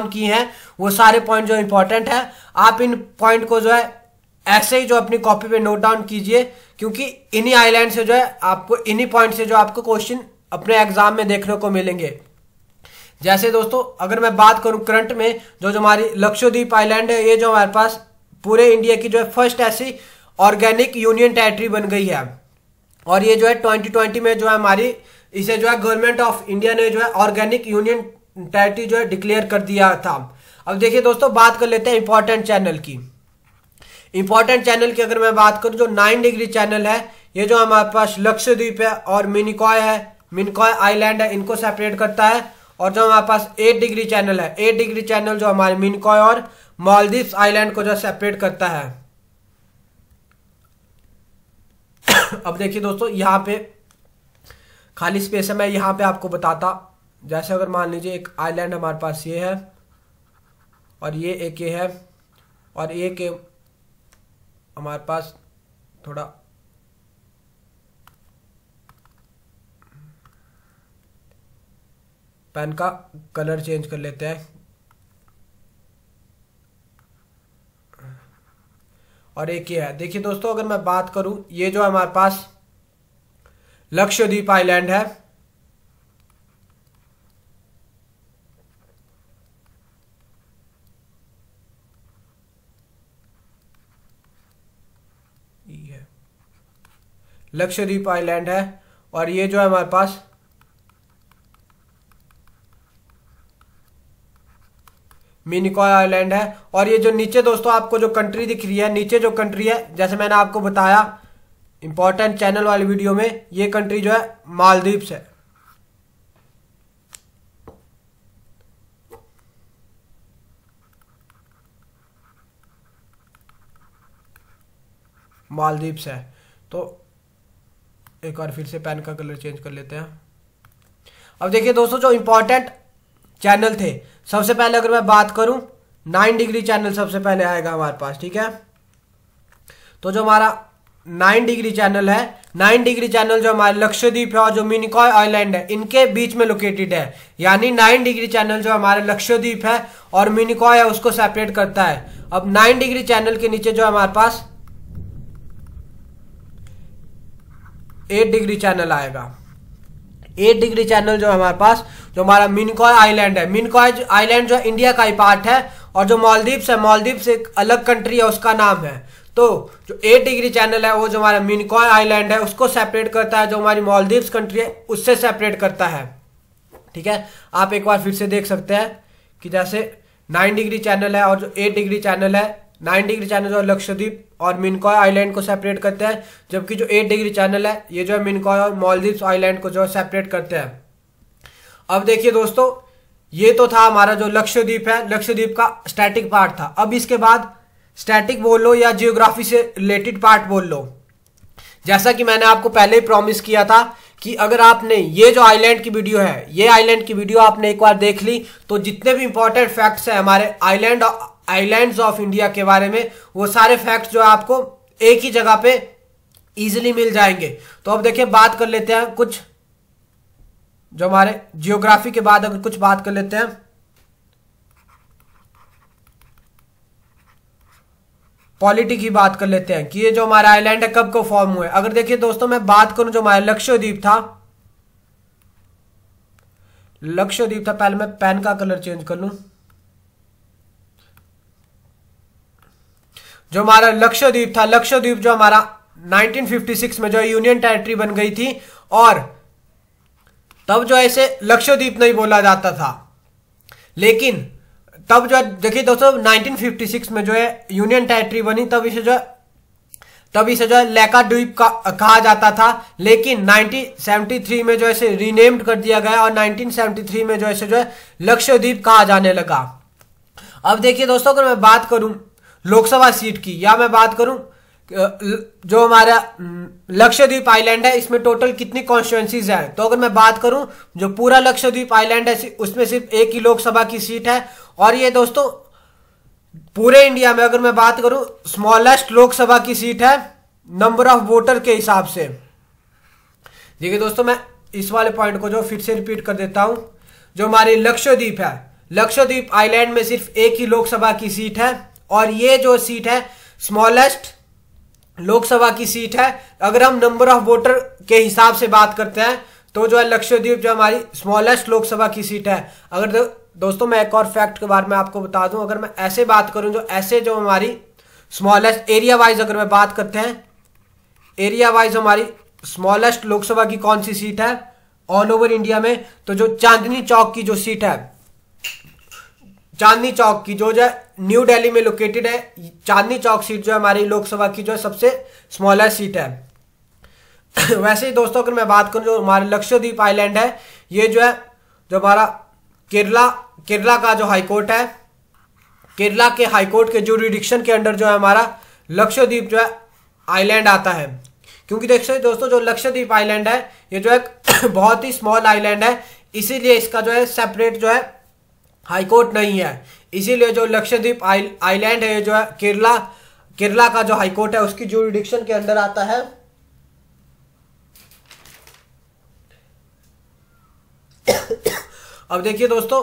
किए हैं वो सारे पॉइंट जो इंपॉर्टेंट है। आप इन पॉइंट को जो है ऐसे ही जो अपनी कॉपी पे नोट डाउन कीजिए, क्योंकि इन्हीं आइलैंड से जो है आपको इन्हीं पॉइंट से जो आपको क्वेश्चन अपने एग्जाम में देखने को मिलेंगे। जैसे दोस्तों, अगर मैं बात करूं करंट में, जो हमारी लक्षद्वीप आइलैंड है ये जो हमारे पास पूरे इंडिया की जो है फर्स्ट ऐसी ऑर्गेनिक यूनियन टेरिटरी बन गई है। और ये जो है 2020 में जो है हमारी इसे जो है गवर्नमेंट ऑफ इंडिया ने जो है ऑर्गेनिक यूनियन टेरिटरी जो है डिक्लेयर कर दिया था। अब देखिए दोस्तों, बात कर लेते हैं इंपॉर्टेंट चैनल की। इंपॉर्टेंट चैनल की अगर मैं बात करूं, जो 9 डिग्री चैनल है ये जो हमारे पास लक्षद्वीप है और मिनिकॉय है, मिनिकॉय आइलैंड है, इनको सेपरेट करता है। और जो हमारे पास 8 डिग्री चैनल है, 8 डिग्री चैनल जो हमारे मिनिकॉय और मालदीव्स आइलैंड को जो सेपरेट करता है। अब देखिए दोस्तों, यहाँ पे खाली स्पेस है, मैं यहाँ पे आपको बताता। जैसे अगर मान लीजिए एक आइलैंड हमारे पास ये है और ये एक ये है और एक हमारे पास थोड़ा पेन का कलर चेंज कर लेते हैं। और एक ये है। देखिए दोस्तों, अगर मैं बात करूं, ये जो हमारे पास लक्षद्वीप आइलैंड है, ये लक्षद्वीप आइलैंड है। और ये जो है हमारे पास मिनिकॉय आइलैंड है। और ये जो नीचे दोस्तों आपको जो कंट्री दिख रही है, नीचे जो कंट्री है, जैसे मैंने आपको बताया इंपॉर्टेंट चैनल वाली वीडियो में, ये कंट्री जो है मालदीव्स है। मालदीव्स है। तो एक बार फिर से पेन का कलर चेंज कर लेते हैं। अब देखिए दोस्तों, जो इंपॉर्टेंट चैनल थे, सबसे पहले अगर मैं बात करूं 9 डिग्री चैनल सबसे पहले आएगा हमारे पास, ठीक है। तो जो हमारा 9 डिग्री चैनल है, 9 डिग्री चैनल जो हमारे लक्षद्वीप है और जो मिनिकॉय आइलैंड है इनके बीच में लोकेटेड है। यानी 9 डिग्री चैनल जो हमारे लक्षद्वीप है और मिनिकॉय है उसको सेपरेट करता है। अब 9 डिग्री चैनल के नीचे जो हमारे पास 8 डिग्री चैनल आएगा। 8 डिग्री चैनल जो हमारे पास जो हमारा मिनिकॉय आइलैंड है, मिनिकॉय आइलैंड जो इंडिया का ही पार्ट है। और जो मालदीव्स है, मालदीव्स एक अलग कंट्री है, उसका नाम है। तो जो 8 डिग्री चैनल है वो जो हमारा मिनिकॉय आइलैंड है उसको सेपरेट करता है, जो हमारी मालदीव्स कंट्री है उससे सेपरेट करता है, ठीक है। आप एक बार फिर से देख सकते हैं कि जैसे 9 डिग्री चैनल है और जो 8 डिग्री चैनल है 9 डिग्री चैनल जो है लक्षद्वीप और मिनिकॉय आइलैंड को सेपरेट करते हैं, जबकि जो 8 डिग्री चैनल है ये जो है मिनिकॉय और मालदीव्स आइलैंड को जो है सेपरेट करते हैं। अब देखिए दोस्तों, ये तो था हमारा जो लक्षद्वीप है, लक्षद्वीप का स्टैटिक पार्ट था। अब इसके बाद स्टैटिक बोल लो या जियोग्राफी से रिलेटेड पार्ट बोल लो। जैसा कि मैंने आपको पहले ही प्रॉमिस किया था कि अगर आपने ये जो आइलैंड की वीडियो है, ये आइलैंड की वीडियो आपने एक बार देख ली तो जितने भी इंपॉर्टेंट फैक्ट्स हैं हमारे आइलैंड्स ऑफ इंडिया के बारे में, वो सारे फैक्ट्स जो है आपको एक ही जगह पे इजीली मिल जाएंगे। तो अब देखिए बात कर लेते हैं कुछ जो हमारे जियोग्राफी के बाद अगर कुछ बात कर लेते हैं पॉलिटी की बात कर लेते हैं कि ये जो हमारा आइलैंड है कब को फॉर्म हुए। अगर देखिए दोस्तों, मैं बात करूं जो हमारा लक्षद्वीप था, पहले मैं पेन का कलर चेंज कर लूं। जो हमारा लक्षद्वीप था, लक्षद्वीप जो हमारा 1956 में जो यूनियन टेरिटरी बन गई थी, और तब जो ऐसे लक्षद्वीप नहीं बोला जाता था, लेकिन तब जो देखिए दोस्तों 1956 में जो है यूनियन टेरिटरी बनी, तब इसे जो है लैकाद्वीप का कहा जाता था, लेकिन 1973 में जो है रीनेम्ड कर दिया गया और 1973 में जो है लक्षद्वीप कहा जाने लगा। अब देखिए दोस्तों, अगर मैं बात करूं लोकसभा सीट की, या मैं बात करूं जो हमारा लक्षद्वीप आइलैंड है इसमें टोटल कितनी कॉन्स्टिट्यूएंसीज है, तो अगर मैं बात करूं जो पूरा लक्षद्वीप आइलैंड है उसमें सिर्फ एक ही लोकसभा की सीट है। और ये दोस्तों पूरे इंडिया में अगर मैं बात करूं स्मॉलेस्ट लोकसभा की सीट है नंबर ऑफ वोटर के हिसाब से। देखिए दोस्तों, मैं इस वाले पॉइंट को जो फिर से रिपीट कर देता हूं। जो हमारी लक्षद्वीप है, लक्षद्वीप आइलैंड में सिर्फ एक ही लोकसभा की सीट है, और ये जो सीट है स्मॉलेस्ट लोकसभा की सीट है। अगर हम नंबर ऑफ वोटर के हिसाब से बात करते हैं तो जो है लक्षद्वीप जो हमारी स्मॉलेस्ट लोकसभा की सीट है। अगर दोस्तों मैं एक और फैक्ट के बारे में आपको बता दूं, अगर मैं ऐसे बात करूं जो हमारी स्मॉलेस्ट एरिया वाइज अगर मैं बात करते हैं, एरिया वाइज हमारी स्मॉलेस्ट लोकसभा की कौन सी सीट है ऑल ओवर इंडिया में, तो जो चांदनी चौक की जो सीट है, चांदनी चौक की जो है न्यू दिल्ली में लोकेटेड है, चांदनी चौक सीट जो है हमारी लोकसभा की जो है सबसे स्मॉलेस्ट सीट है। वैसे ही दोस्तों अगर मैं बात करूं जो हमारा लक्षद्वीप आइलैंड है, ये जो है जो हमारा केरला का जो हाईकोर्ट है, केरला के हाईकोर्ट के जुरिडिक्शन के अंडर जो है हमारा लक्षद्वीप जो है आइलैंड आता है। क्योंकि देखिए दोस्तों जो लक्षद्वीप आइलैंड है ये जो है बहुत ही स्मॉल आइलैंड है, इसीलिए इसका जो है सेपरेट जो है हाईकोर्ट नहीं है। इसीलिए जो लक्षद्वीप आइलैंड है जो है केरला का जो हाईकोर्ट है उसकी जुरिडिक्शन के अंदर आता है। अब देखिए दोस्तों,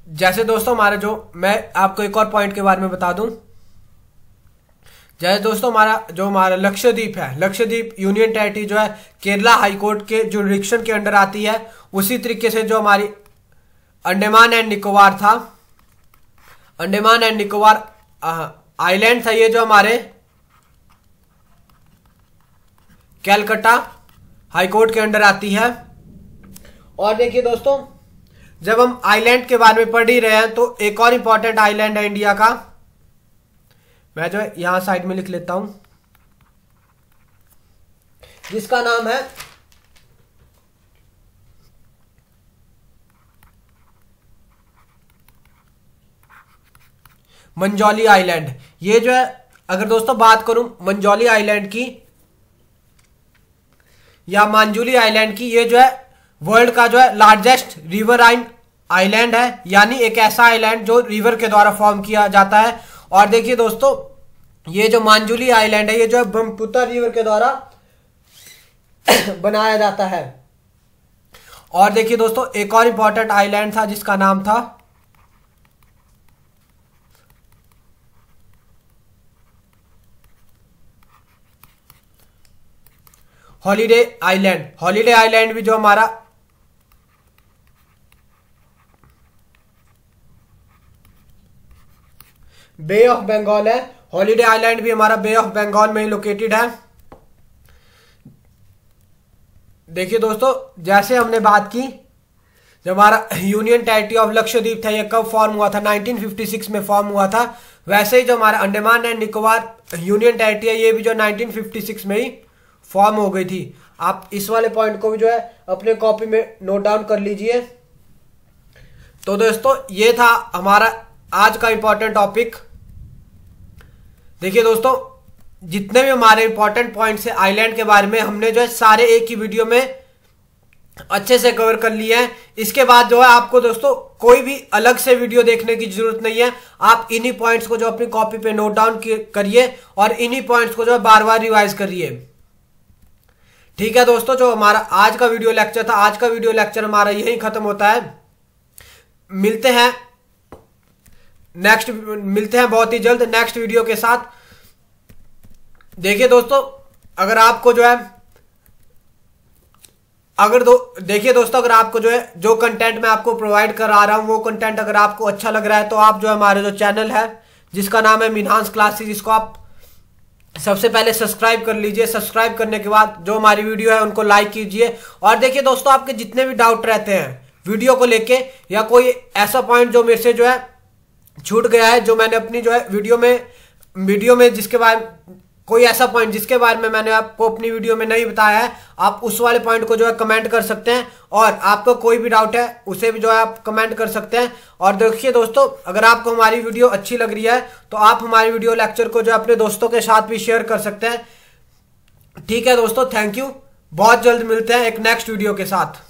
जैसे दोस्तों हमारा जो मैं आपको एक और पॉइंट के बारे में बता दूं, जैसे दोस्तों हमारा लक्षद्वीप है, लक्षद्वीप यूनियन टेरिटरी जो है केरला हाईकोर्ट के जुरिडिक्शन के अंडर आती है। उसी तरीके से जो हमारी अंडमान एंड निकोबार था, अंडमान एंड निकोबार आइलैंड था, ये जो हमारे कैलकाटा हाईकोर्ट के अंडर आती है। और देखिए दोस्तों जब हम आइलैंड के बारे में पढ़ ही रहे हैं तो एक और इंपॉर्टेंट आइलैंड है इंडिया का, मैं जो है यहां साइड में लिख लेता हूं, जिसका नाम है मंजौली आइलैंड। ये जो है अगर दोस्तों बात करूं मंजौली आइलैंड की या मांजुली आइलैंड की, ये जो है वर्ल्ड का जो है लार्जेस्ट रिवराइन आइलैंड है, यानी एक ऐसा आइलैंड जो रिवर के द्वारा फॉर्म किया जाता है। और देखिए दोस्तों ये जो मांजुली आइलैंड है ये जो है ब्रह्मपुत्र रिवर के द्वारा बनाया जाता है। और देखिए दोस्तों एक और इंपॉर्टेंट आइलैंड था जिसका नाम था हॉलीडे आइलैंड। हॉलीडे आइलैंड भी जो हमारा बे ऑफ बंगाल है, हॉलीडे आइलैंड भी हमारा बे ऑफ बंगाल में ही लोकेटेड है। देखिए दोस्तों जैसे हमने बात की जो हमारा यूनियन टेरिटरी ऑफ लक्षद्वीप था, ये कब फॉर्म हुआ था? 1956 में फॉर्म हुआ था। वैसे ही जो हमारा Andaman and Nicobar union territory है, ये भी जो 1956 में ही फॉर्म हो गई थी। आप इस वाले पॉइंट को भी जो है अपने कॉपी में नोट डाउन कर लीजिए। तो दोस्तों ये था हमारा आज का इंपॉर्टेंट टॉपिक। देखिए दोस्तों, जितने भी हमारे इंपॉर्टेंट पॉइंट्स है आइलैंड के बारे में, हमने जो है सारे एक ही वीडियो में अच्छे से कवर कर लिए हैं। इसके बाद जो है आपको दोस्तों कोई भी अलग से वीडियो देखने की जरूरत नहीं है। आप इन्हीं पॉइंट्स को जो अपनी कॉपी पे नोट डाउन करिए और इन्हीं पॉइंट्स को जो है बार बार रिवाइज करिए। ठीक है दोस्तों, जो हमारा आज का वीडियो लेक्चर था, आज का वीडियो लेक्चर हमारा यही खत्म होता है। मिलते हैं बहुत ही जल्द नेक्स्ट वीडियो के साथ। देखिए दोस्तों, अगर आपको जो है अगर आपको जो है जो कंटेंट मैं आपको प्रोवाइड करा रहा हूं, वो कंटेंट अगर आपको अच्छा लग रहा है तो आप जो हमारे जो चैनल है जिसका नाम है मिनहास क्लासेस, इसको आप सबसे पहले सब्सक्राइब कर लीजिए। सब्सक्राइब करने के बाद जो हमारी वीडियो है उनको लाइक कीजिए। और देखिए दोस्तों, आपके जितने भी डाउट रहते हैं वीडियो को लेके या कोई ऐसा पॉइंट जो मेरे से जो है छूट गया है, जो मैंने अपनी जो है वीडियो में जिसके बारे कोई ऐसा पॉइंट जिसके बारे में मैंने आपको अपनी वीडियो में नहीं बताया है, आप उस वाले पॉइंट को जो है कमेंट कर सकते हैं। और आपको कोई भी डाउट है उसे भी जो है आप कमेंट कर सकते हैं। और देखिए दोस्तों, अगर आपको हमारी वीडियो अच्छी लग रही है तो आप हमारी वीडियो लेक्चर को जो अपने दोस्तों के साथ भी शेयर कर सकते हैं। ठीक है दोस्तों, थैंक यू। बहुत जल्द मिलते हैं एक नेक्स्ट वीडियो के साथ।